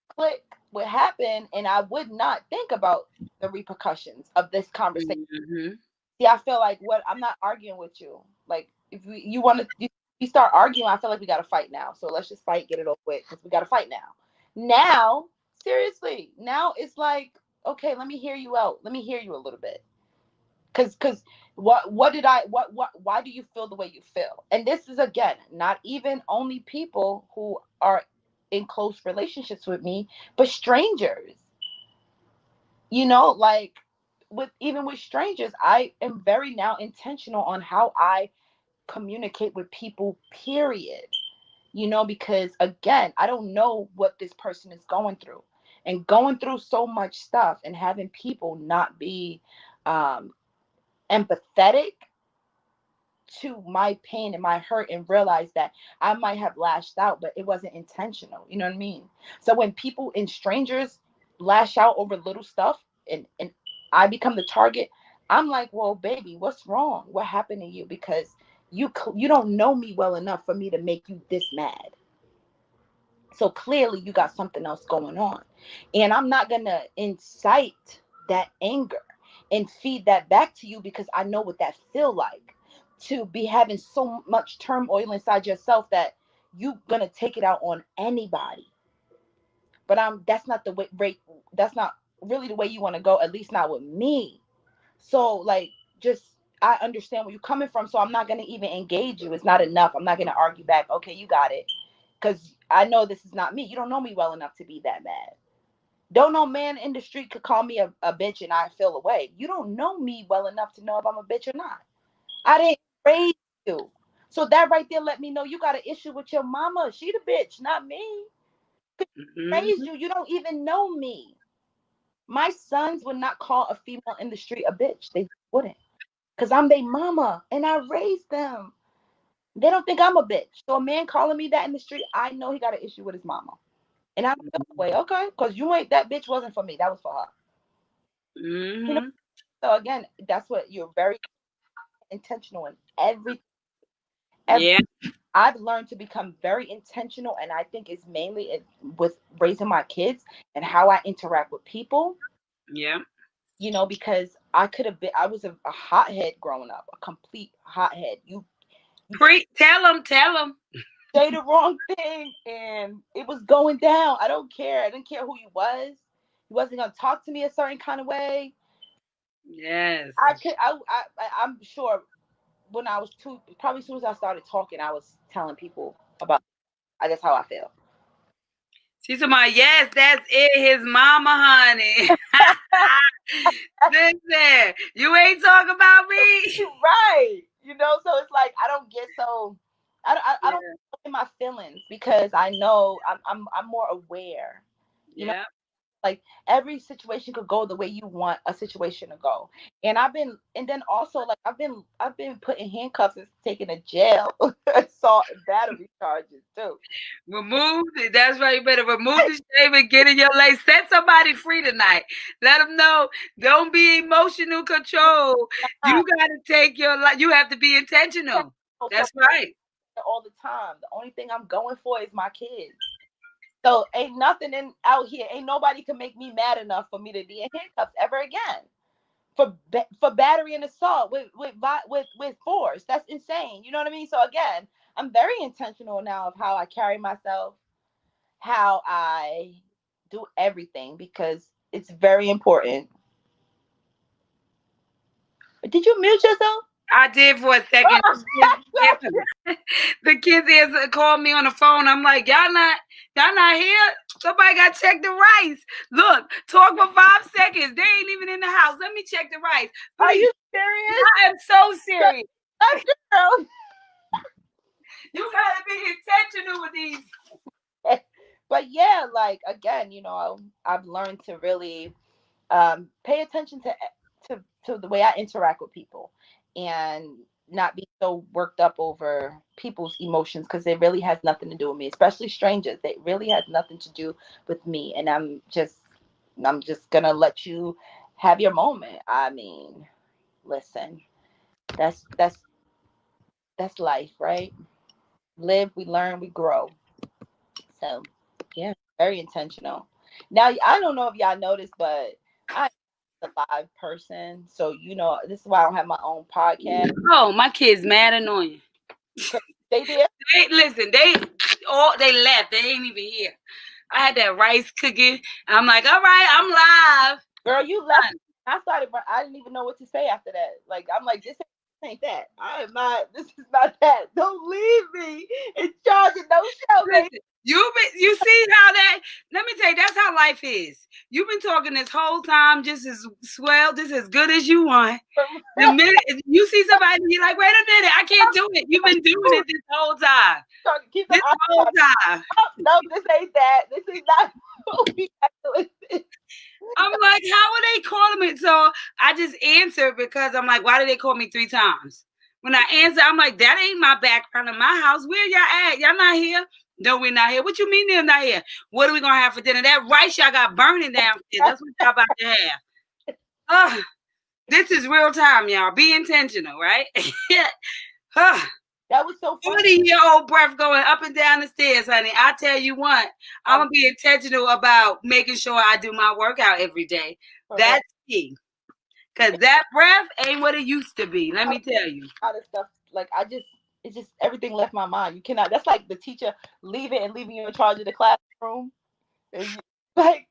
click would happen, and I would not think about the repercussions of this conversation. mhm. See, I feel like what I'm not arguing with you. Like, if you want to, you start arguing, I feel like we got to fight now. So let's just fight, get it over with, because we got to fight now. Now, seriously, now it's like, okay, let me hear you out. Let me hear you a little bit. Because what did I what why do you feel the way you feel? And this is again not even only people who are in close relationships with me, but strangers. Like with even with strangers, I am very now intentional on how I communicate with people, period. Because again, I don't know what this person is going through. And going through so much stuff and having people not be um, empathetic to my pain and my hurt and realize that I might have lashed out, but it wasn't intentional. You know what I mean? So when people and strangers lash out over little stuff and I become the target, I'm like, well, baby, what's wrong? What happened to you? Because you don't know me well enough for me to make you this mad. So clearly you got something else going on. And I'm not going to incite that anger and feed that back to you because I know what that feel like to be having so much turmoil inside yourself that you going to take it out on anybody. But that's not the way that's not really the way you want to go, at least not with me. So like just I understand where you're coming from, so I'm not going to even engage you. It's not enough. I'm not going to argue back. Okay, you got it, because I know this is not me. You don't know me well enough to be that mad. Don't no man in the street could call me a bitch and I feel away. You don't know me well enough to know if I'm a bitch or not. I didn't raise you. So that right there let me know you got an issue with your mama. She the bitch, not me. Raised Mhm. you. You don't even know me. My sons would not call a female in the street a bitch. They wouldn't. Because I'm their mama and I raised them. They don't think I'm a bitch. So a man calling me that in the street, I know he got an issue with his mama. And I don't feel that way, okay? Because you ain't that bitch wasn't for me. That was for her. You know, Mhm. so again, that's what you're very intentional in every Yeah. I've learned to become very intentional, and I think it's mainly with raising my kids and how I interact with people. Yeah. Because I was a hothead growing up, a complete hothead. You Tell them. Tell them. say the wrong thing, and it was going down. I don't care. I didn't care who you was. You wasn't gonna talk to me a certain kind of way. Yes. I could. I'm sure when I was probably as soon as I started talking, I was telling people about. That's how I feel. She's my yes. That's it. His mama, honey. Listen, you ain't talking about me. Right. So it's like I don't get so. I don't Yeah. get my feelings because I know I'm more aware. You know, Yeah. Like every situation could go the way you want a situation to go. And then also like I've been put in handcuffs and taken to jail, assault and battery charges too. Remove it. That's right. You better remove the shame and get in your lane. Set somebody free tonight. Let them know. Don't be emotional control. Ah, You got to take your life. You have to be intentional. so That's right. all the time. The only thing I'm going for is my kids. So ain't nothing in out here. Ain't nobody can make me mad enough for me to be in handcuffs ever again. For battery and assault with force. That's insane. You know what I mean? So again, I'm very intentional now of how I carry myself, how I do everything because it's very important. Did you mute yourself? I did for a second. The kids answer, called me on the phone. I'm like, y'all not here? Somebody got to check the rice. Look, talk for 5 seconds. They ain't even in the house. Let me check the rice. Are Please. you serious? I am so serious. That girl. You gotta be intentional with these. But yeah, like again, I've learned to really pay attention to the way I interact with people, and not be so worked up over people's emotions because it really has nothing to do with me, especially strangers. It really has nothing to do with me, and I'm just gonna let you have your moment. I mean, listen, that's life, right? Live, we learn, we grow. So yeah, very intentional. Now I don't know if y'all noticed, but I'm a live person, so this is why I don't have my own podcast. Oh, my kids mad annoying. They did. Listen, they left. They ain't even here. I had that rice cooking. I'm like, all right, I'm live. Girl, you left. I started. I didn't even know what to say after that. Like I'm like, this ain't that. I am not. This is not that. Don't leave me in charge of no show, baby. Listen, you see how that? Let me tell you, that's how life is. You've been talking this whole time, just as swell, just as good as you want. The minute you see somebody, you're like, wait a minute, I can't do it. You've been doing it this whole time. Keep the This whole time. no, this ain't that. This is not what we got to listen. I'm like, how are they calling me? So I just answered because I'm like, why did they call me 3 times? When I answer, I'm like, that ain't my background in my house. Where y'all at? Y'all not here? No, we're not here. What you mean they're not here? What are we gonna have for dinner? That rice y'all got burning downstairs. That's what y'all about to have. This is real time, y'all. Be intentional, right? That was so funny. 40-year-old breath going up and down the stairs, honey. I tell you what, I'm gonna be intentional about making sure I do my workout every day. That's key. Cause that breath ain't what it used to be. Let me tell you. All this stuff, like it's just everything left my mind. You cannot. That's like the teacher leaving you in charge of the classroom. Like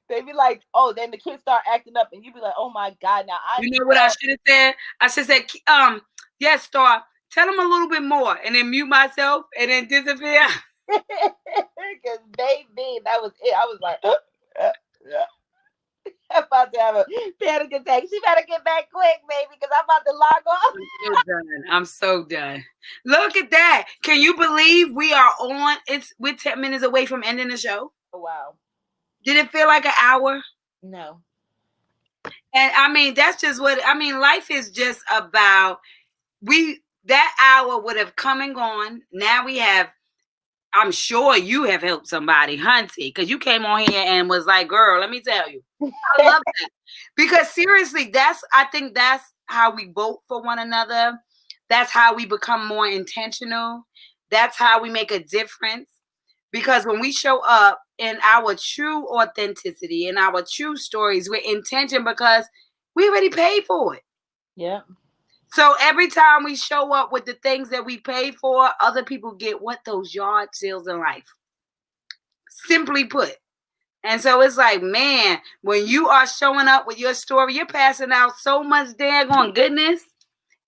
they be like, oh, then the kids start acting up, and you be like, oh my god, now I. You know what I should have said? I should have said, yes, Star. Tell them a little bit more, and then mute myself, and then disappear. Because baby, that was it. I was like, I'm about to have a panic attack. She better get back quick, baby, because I'm about to log off. I'm so done. I'm so done. Look at that. Can you believe we are on? We're 10 minutes away from ending the show. Oh, wow. Did it feel like an hour? No. And I mean, that's just what I mean. Life is just about that hour would have come and gone. Now we have. I'm sure you have helped somebody, Hunty, because you came on here and was like, "Girl, let me tell you, I love that." Because seriously, I think that's how we vote for one another. That's how we become more intentional. That's how we make a difference. Because when we show up in our true authenticity, in our true stories, with intention, because we already paid for it. Yeah. So every time we show up with the things that we pay for, other people get what those yard sales in life. Simply put. And so it's like, man, when you are showing up with your story, you're passing out so much daggone goodness,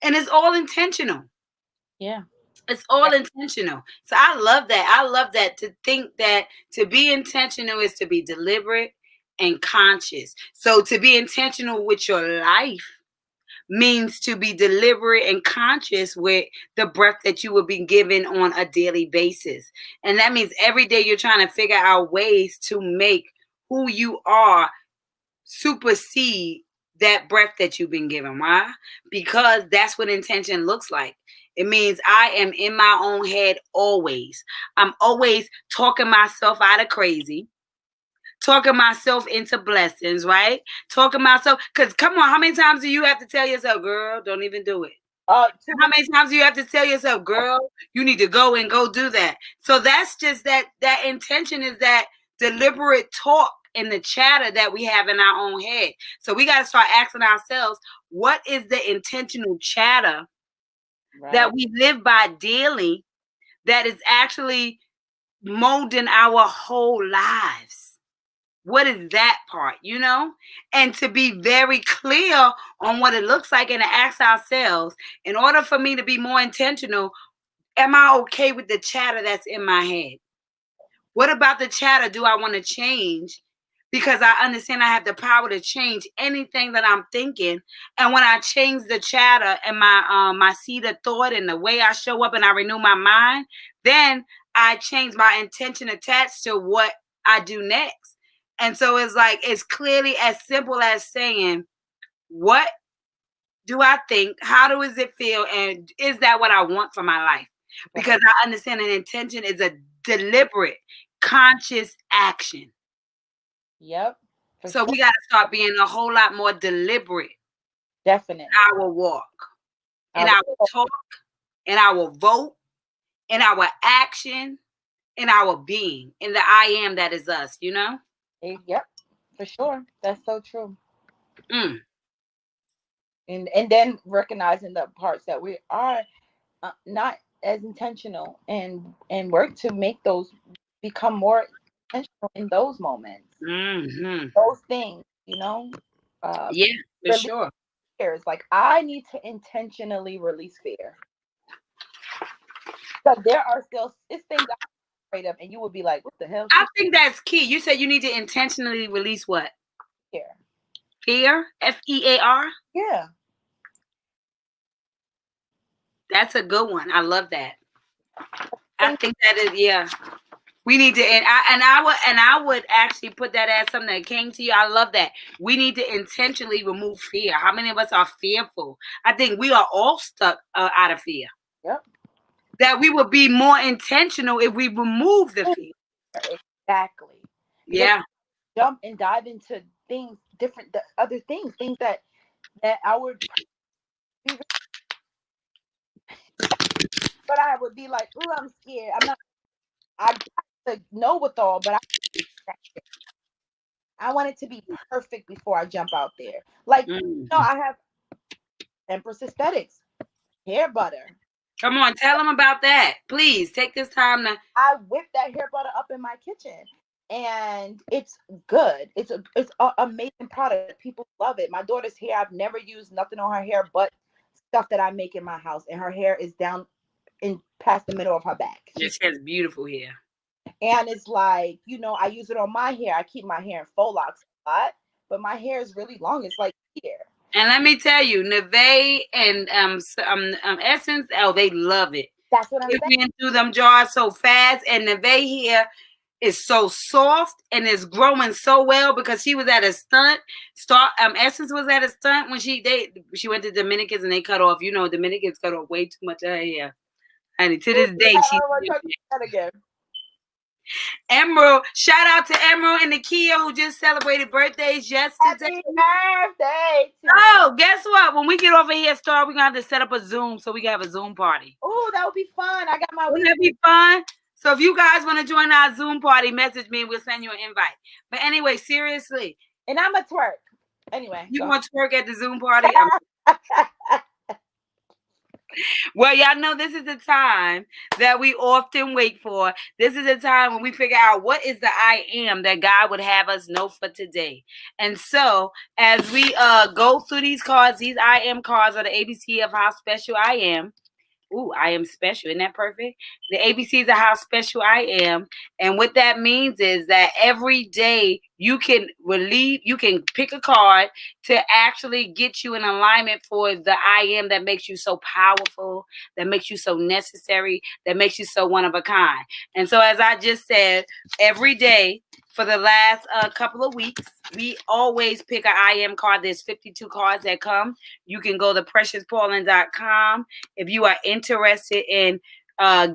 and it's all intentional. Yeah. It's all intentional. So I love that. I love that, to think that to be intentional is to be deliberate and conscious. So to be intentional with your life means to be deliberate and conscious with the breath that you will be given on a daily basis. And that means every day you're trying to figure out ways to make who you are supersede that breath that you've been given. Why? Because that's what intention looks like. It means I am in my own head always. I'm always talking myself out of crazy, talking myself into blessings, right? Talking myself, because come on, how many times do you have to tell yourself, girl, don't even do it? Too How many. many times do you have to tell yourself, girl, you need to go and go do that? So that's just that intention is that deliberate talk and the chatter that we have in our own head. So we got to start asking ourselves, what is the intentional chatter that Right. we live by daily that is actually molding our whole lives? What is that part, you know? And to be very clear on what it looks like and to ask ourselves, in order for me to be more intentional, am I okay with the chatter that's in my head? What about the chatter do I want to change? Because I understand I have the power to change anything that I'm thinking. And when I change the chatter and my seed of thought and the way I show up and I renew my mind, then I change my intention attached to what I do next. And so it's like it's clearly as simple as saying, what do I think? How does it feel? And is that what I want for my life? Right. Because I understand an intention is a deliberate, conscious action. Yep. For So sure. we got to start being a whole lot more deliberate Definitely. in our walk, in Our our talk, in our vote, in our action, in our being, in the I am that is us, you know? Yep. For sure. That's so true. Mm, And then recognizing the parts that we are not as intentional, and work to make those become more intentional in those moments, hmm. those things, you know. uh Yeah, for Release sure. fears. Like, I need to intentionally release fear, because there are still it's things I'm afraid of, and you would be like, what the hell I she think that's key. You said you need to intentionally release what? here. Fear? FEAR? Yeah. That's a good one. I love that. I Things. think that is, yeah. We need to, and I would actually put that as something that came to you. I love that. We need to intentionally remove fear. How many of us are fearful? I think we are all stuck out of fear. Yep. That we would be more intentional if we remove the fear. Exactly. Because Yeah, jump and dive into things different, other things that I would be, but I would be like, oh, I'm scared. I'm not. I got to know with all, but I want it to be perfect before I jump out there. Like, mm. I have Empress Aesthetics hair butter. Come on, tell them about that, please. Take this time to. I whip that hair butter up in my kitchen, and it's good. It's an amazing product. People love it. My daughter's hair, I've never used nothing on her hair but stuff that I make in my house, and her hair is down in past the middle of her back. Yeah, she has beautiful hair. And it's like, I use it on my hair. I keep my hair in faux locks a lot, but my hair is really long. It's like here. And let me tell you, Neve and Essence, oh, they love it. That's what I'm It saying. went through them jars so fast, and Neve here is so soft and is growing so well because she was at a stunt. Essence was at a stunt when she went to Dominicans and they cut off. You know, Dominicans cut off way too much of her hair. And to Ooh, this day, I she's don't want to talk about that again. Emerald. Shout out to Emerald and Nakia who just celebrated birthdays yesterday. Happy birthday to. Oh, guess what? When we get over here, Star, we're gonna have to set up a Zoom so we can have a Zoom party. Oh, that would be fun. I got my Wouldn't week. that be fun? So if you guys want to join our Zoom party, message me and we'll send you an invite. But anyway, seriously, And I'm a twerk. Anyway, you go want to work at the Zoom party? ahead. Well, y'all know this is the time that we often wait for. This is the time when we figure out what is the I am that God would have us know for today. And so as we go through these cards, these I am cards are the ABC of how special I am. Ooh, I am special. Isn't that perfect? The ABCs of how special I am. And what that means is that every day you can pick a card to actually get you in alignment for the I am that makes you so powerful, that makes you so necessary, that makes you so one of a kind. And so, as I just said, every day for the last couple of weeks. We always pick an I am card. There's 52 cards that come. You can go to preciouspaulin.com if you are interested in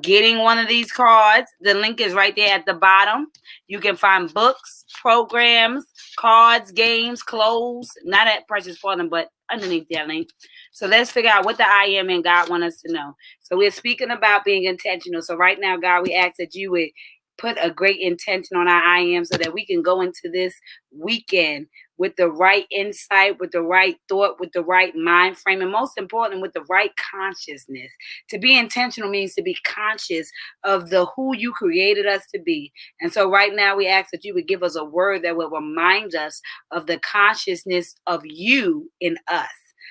getting one of these cards. The link is right there at the bottom. You can find books, programs, cards, games, clothes. Not at Precious Paulin, but underneath that link. So let's figure out what the I am and God want us to know. So we're speaking about being intentional. So right now, God, we ask that you would put a great intention on our I am so that we can go into this weekend with the right insight, with the right thought, with the right mind frame, and most important, with the right consciousness. To be intentional means to be conscious of the who you created us to be. And so right now we ask that you would give us a word that will remind us of the consciousness of you in us,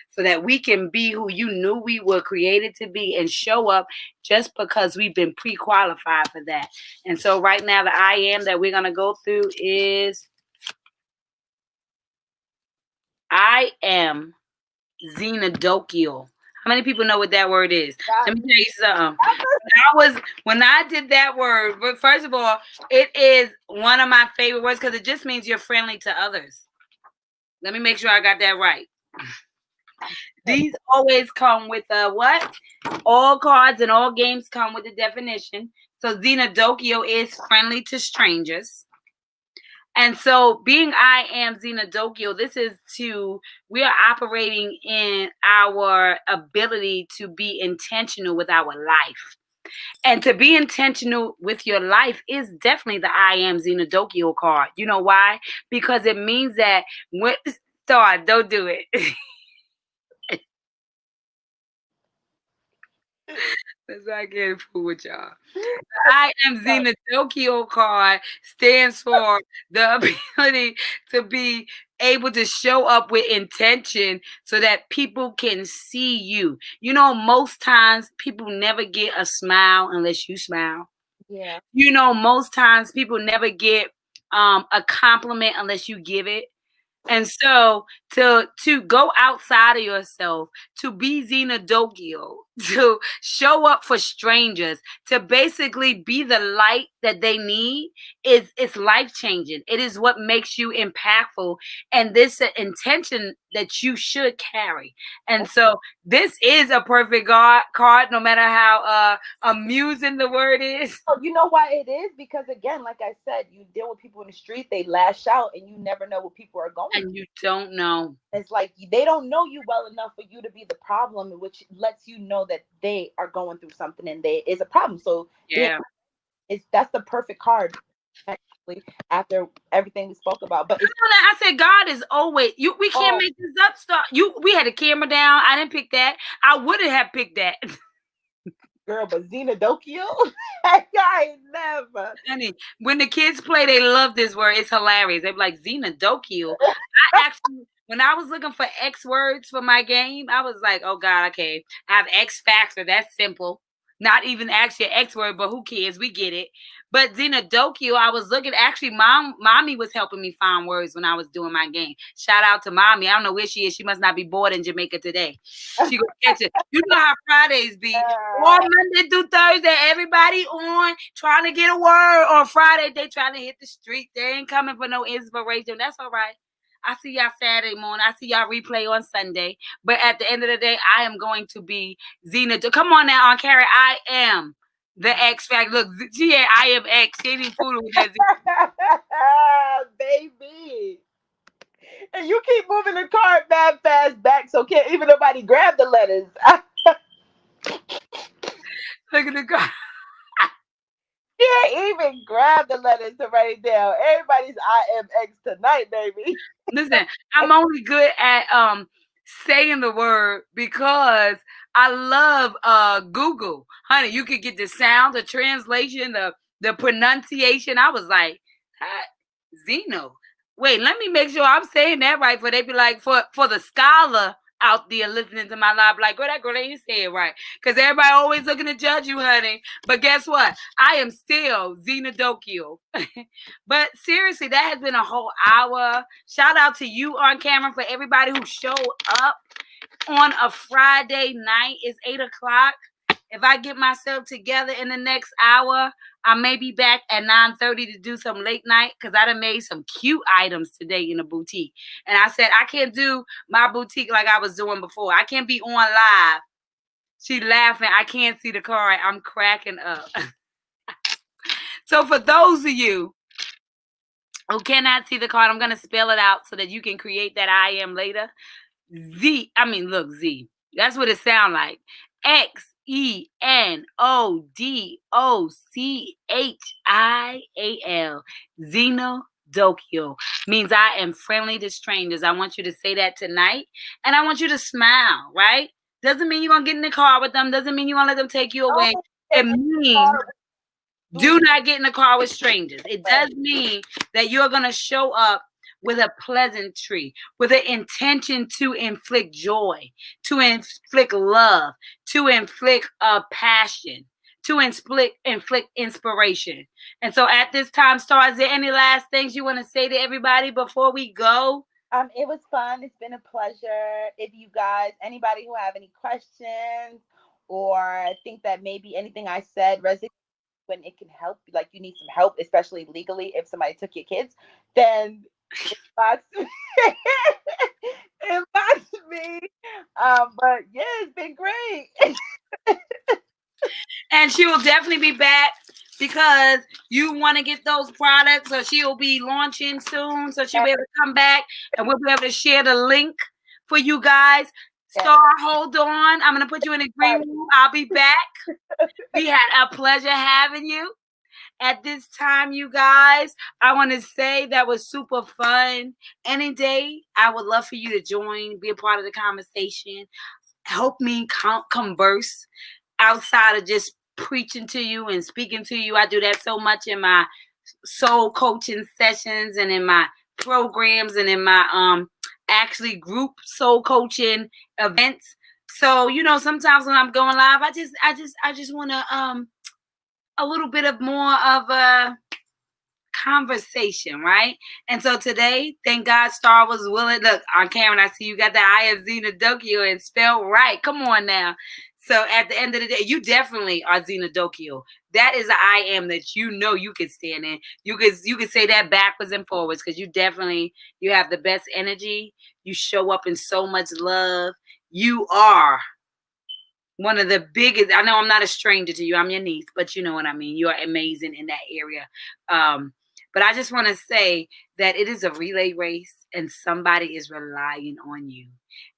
so that we can be who you knew we were created to be and show up just because we've been pre-qualified for that. And so right now the I am that we're going to go through is I am Xenodokio. How many people know what that word is? Let me tell you something. When I did that word, but first of all, it is one of my favorite words because it just means you're friendly to others. Let me make sure I got that right. These always come with a what? All cards and all games come with a definition. So Xenodokio is friendly to strangers. And so being I am Xenodokio, we are operating in our ability to be intentional with our life. And to be intentional with your life is definitely the I am Xenodokio card. You know why? Because it means that don't do it. That's why I can't fool with y'all. I am Xenodokio card stands for the ability to be able to show up with intention so that people can see you. You know, most times people never get a smile unless you smile. Yeah. You know, most times people never get a compliment unless you give it. And so to go outside of yourself, to be Xenodokio, to show up for strangers, to basically be the light that they need it's life changing. It is what makes you impactful, and this intention that you should carry. And so this is a perfect card, no matter how amusing the word is. Oh, you know why it is? Because again, like I said, you deal with people in the street, they lash out, and you never know what people are going And you don't know. It's like they don't know you well enough for you to be the problem, which lets you know that they are going through something and there is a problem. So Yeah. that's the perfect card, actually, after everything we spoke about. But it's I said God is always we can't oh make this up stuff. We had the camera down. I didn't pick that. I wouldn't have picked that. girl, but Xenodokio, I ain't never. Honey, when the kids play, they love this word. It's hilarious. They're like Xenodokio. I actually, when I was looking for X words for my game, I was like, oh God, okay. I have X Factor. That's simple. Not even actually an X word, but who cares? We get it. But Xenodokio, I was looking. Actually, mommy was helping me find words when I was doing my game. Shout out to mommy. I don't know where she is. She must not be bored in Jamaica today. She gonna catch it. You know how Fridays be. All Monday through Thursday, everybody on trying to get a word. On Friday, they trying to hit the street. They ain't coming for no inspiration. That's all right. I see y'all Saturday morning. I see y'all replay on Sunday. But at the end of the day, I am going to be Xena. Come on now, on Carrie. I am the X Factor. Look, she had I am X. She ain't fooling with that. baby. And you keep moving the card mad fast back, so can't even nobody grab the letters. Look at the car. Can't even grab the letters to write it down. Everybody's IMX tonight, baby. Listen, I'm only good at saying the word because I love Google. Honey, you could get the sound, the translation, the pronunciation. I was like, Zeno. Wait, let me make sure I'm saying that right. For they be like, for the scholar out there listening to my live, like, girl, that girl ain't say it right. Because everybody always looking to judge you, honey. But guess what? I am still Xenodokio. But seriously, that has been a whole hour. Shout out to you on camera for everybody who showed up on a Friday night. It's 8 o'clock. If I get myself together in the next hour, I may be back at 9:30 to do some late night because I done made some cute items today in the boutique. And I said, I can't do my boutique like I was doing before. I can't be on live. She laughing. I can't see the card. I'm cracking up. So for those of you who cannot see the card, I'm going to spell it out so that you can create that I am later. Z. That's what it sounds like. XENODOCHIAL. Xenodokio means I am friendly to strangers. I want you to say that tonight. And I want you to smile, right? Doesn't mean you're going to get in the car with them. Doesn't mean you're going to let them take you away. It means do not get in the car with strangers. It does mean that you're going to show up with a pleasantry, with an intention to inflict joy, to inflict love, to inflict passion, to inflict inspiration. And so at this time, Star, is there any last things you want to say to everybody before we go? It was fun. It's been a pleasure. If you guys, anybody who have any questions or think that maybe anything I said resonates when it can help, like you need some help, especially legally, if somebody took your kids, then inbox inbox me. But yeah, it's been great. And she will definitely be back because you want to get those products, so she'll be launching soon. So she'll be able to come back and we'll be able to share the link for you guys. Star, hold on. I'm going to put you in a green room. I'll be back. We had a pleasure having you. At this time, you guys, I want to say that was super fun. Any day, I would love for you to join, be a part of the conversation, help me converse outside of just preaching to you and speaking to you. I do that so much in my soul coaching sessions and in my programs and in my actually group soul coaching events. So, sometimes when I'm going live, I just want to a little bit of more of a conversation, right? And so today, thank God Star was willing. Look, on camera, I see you got the I of Xenodokio and spelled right. Come on now. So at the end of the day, you definitely are Xenodokio. That is an I am that you could stand in. You could say that backwards and forwards because you have the best energy. You show up in so much love. You are one of the biggest. I know I'm not a stranger to you. I'm your niece, but you know what I mean. You are amazing in that area. But I just want to say that it is a relay race and somebody is relying on you.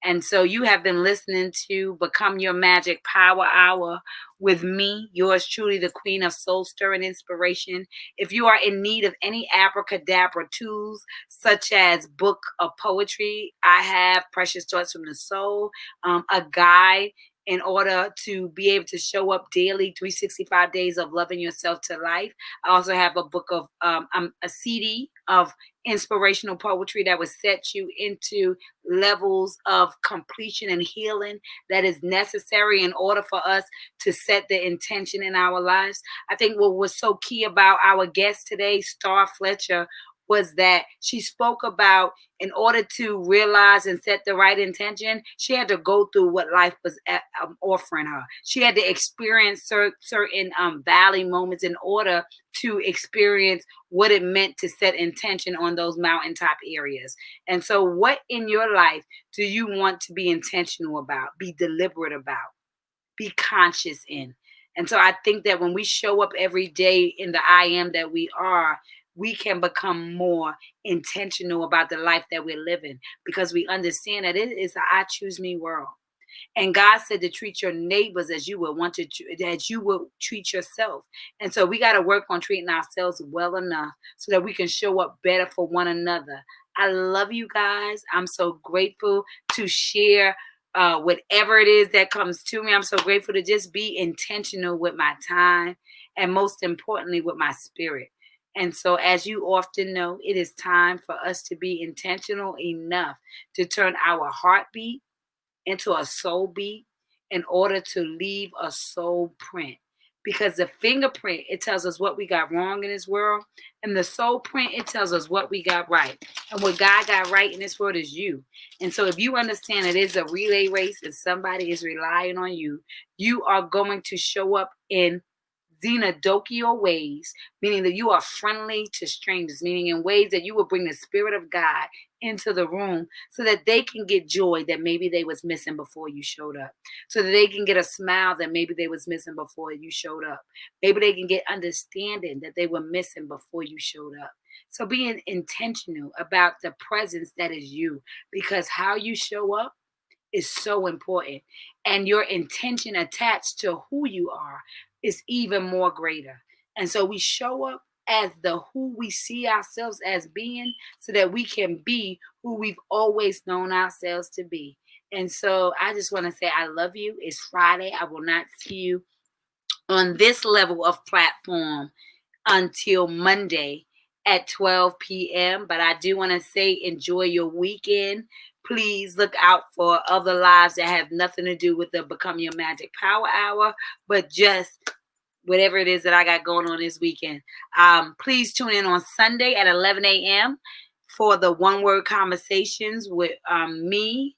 And so you have been listening to Become Your Magic Power Hour with me, yours truly, the Queen of Soul Stirring Inspiration. If you are in need of any abracadabra tools, such as book of poetry, I have Precious Thoughts from the Soul, a guide in order to be able to show up daily, 365 days of loving yourself to life. I also have a book of a CD of inspirational poetry that will set you into levels of completion and healing that is necessary in order for us to set the intention in our lives. I think what was so key about our guest today, Star Fletcher, was that she spoke about in order to realize and set the right intention, she had to go through what life was offering her. She had to experience certain valley moments in order to experience what it meant to set intention on those mountaintop areas. And so what in your life do you want to be intentional about, be deliberate about, be conscious in? And so I think that when we show up every day in the I am that we are, we can become more intentional about the life that we're living because we understand that it is an I choose me world. And God said to treat your neighbors as you would as you would treat yourself. And so we got to work on treating ourselves well enough so that we can show up better for one another. I love you guys. I'm so grateful to share whatever it is that comes to me. I'm so grateful to just be intentional with my time and most importantly with my spirit. And so, as you often know, it is time for us to be intentional enough to turn our heartbeat into a soul beat in order to leave a soul print. because the fingerprint, it tells us what we got wrong in this world, and the soul print, it tells us what we got right. And what God got right in this world is you. And so if you understand it is a relay race and somebody is relying on you, you are going to show up in xenodokio ways, meaning that you are friendly to strangers, meaning in ways that you will bring the spirit of God into the room so that they can get joy that maybe they was missing before you showed up, so that they can get a smile that maybe they was missing before you showed up, maybe they can get understanding that they were missing before you showed up. So being intentional about the presence that is you, because how you show up is so important. And your intention attached to who you are is even more greater. And so we show up as the who we see ourselves as being so that we can be who we've always known ourselves to be. And so I just want to say I love you. It's Friday. I will not see you on this level of platform until Monday at 12 p.m. But I do want to say enjoy your weekend. Please look out for other lives that have nothing to do with the Become Your Magic Power Hour, but just whatever it is that I got going on this weekend. Please tune in on Sunday at 11 a.m. for the One Word Conversations with me,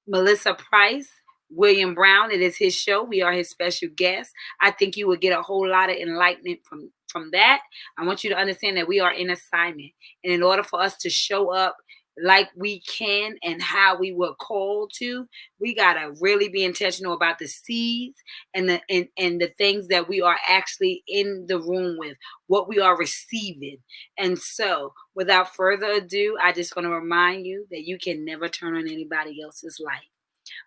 Melissa Price, William Brown. It is his show. We are his special guests. I think you will get a whole lot of enlightenment from that. I want you to understand that we are in assignment. And in order for us to show up like we can and how we were called to, we gotta really be intentional about the seeds and the things that we are actually in the room with, what we are receiving. And so without further ado, I just want to remind you that you can never turn on anybody else's light,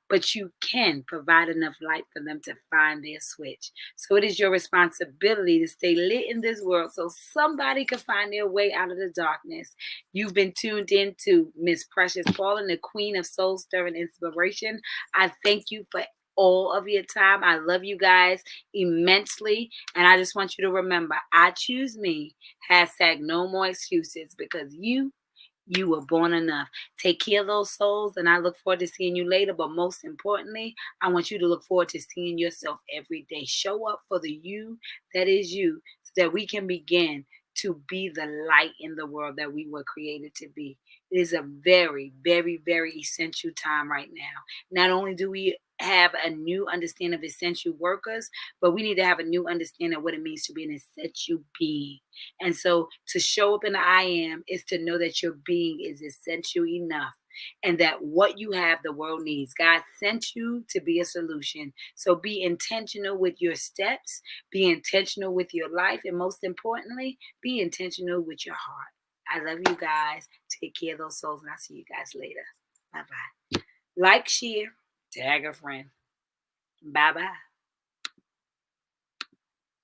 but you can provide enough light for them to find their switch. So it is your responsibility to stay lit in this world so somebody can find their way out of the darkness. You've been tuned in to Miss Precious Paulin, the queen of soul stirring inspiration. I thank you for all of your time. I love you guys immensely. And I just want you to remember, I choose me. Hashtag no more excuses, because you were born enough. Take care of those souls, and I look forward to seeing you later. But most importantly, I want you to look forward to seeing yourself every day. Show up for the you that is you so that we can begin to be the light in the world that we were created to be. It is a very, very, very essential time right now. Not only do we have a new understanding of essential workers, but we need to have a new understanding of what it means to be an essential being. And so to show up in the I am is to know that your being is essential enough and that what you have, the world needs. God sent you to be a solution. So be intentional with your steps, be intentional with your life, and most importantly, be intentional with your heart. I love you guys. Take care of those souls, and I'll see you guys later. Bye bye. Like, share, tag a friend. Bye bye.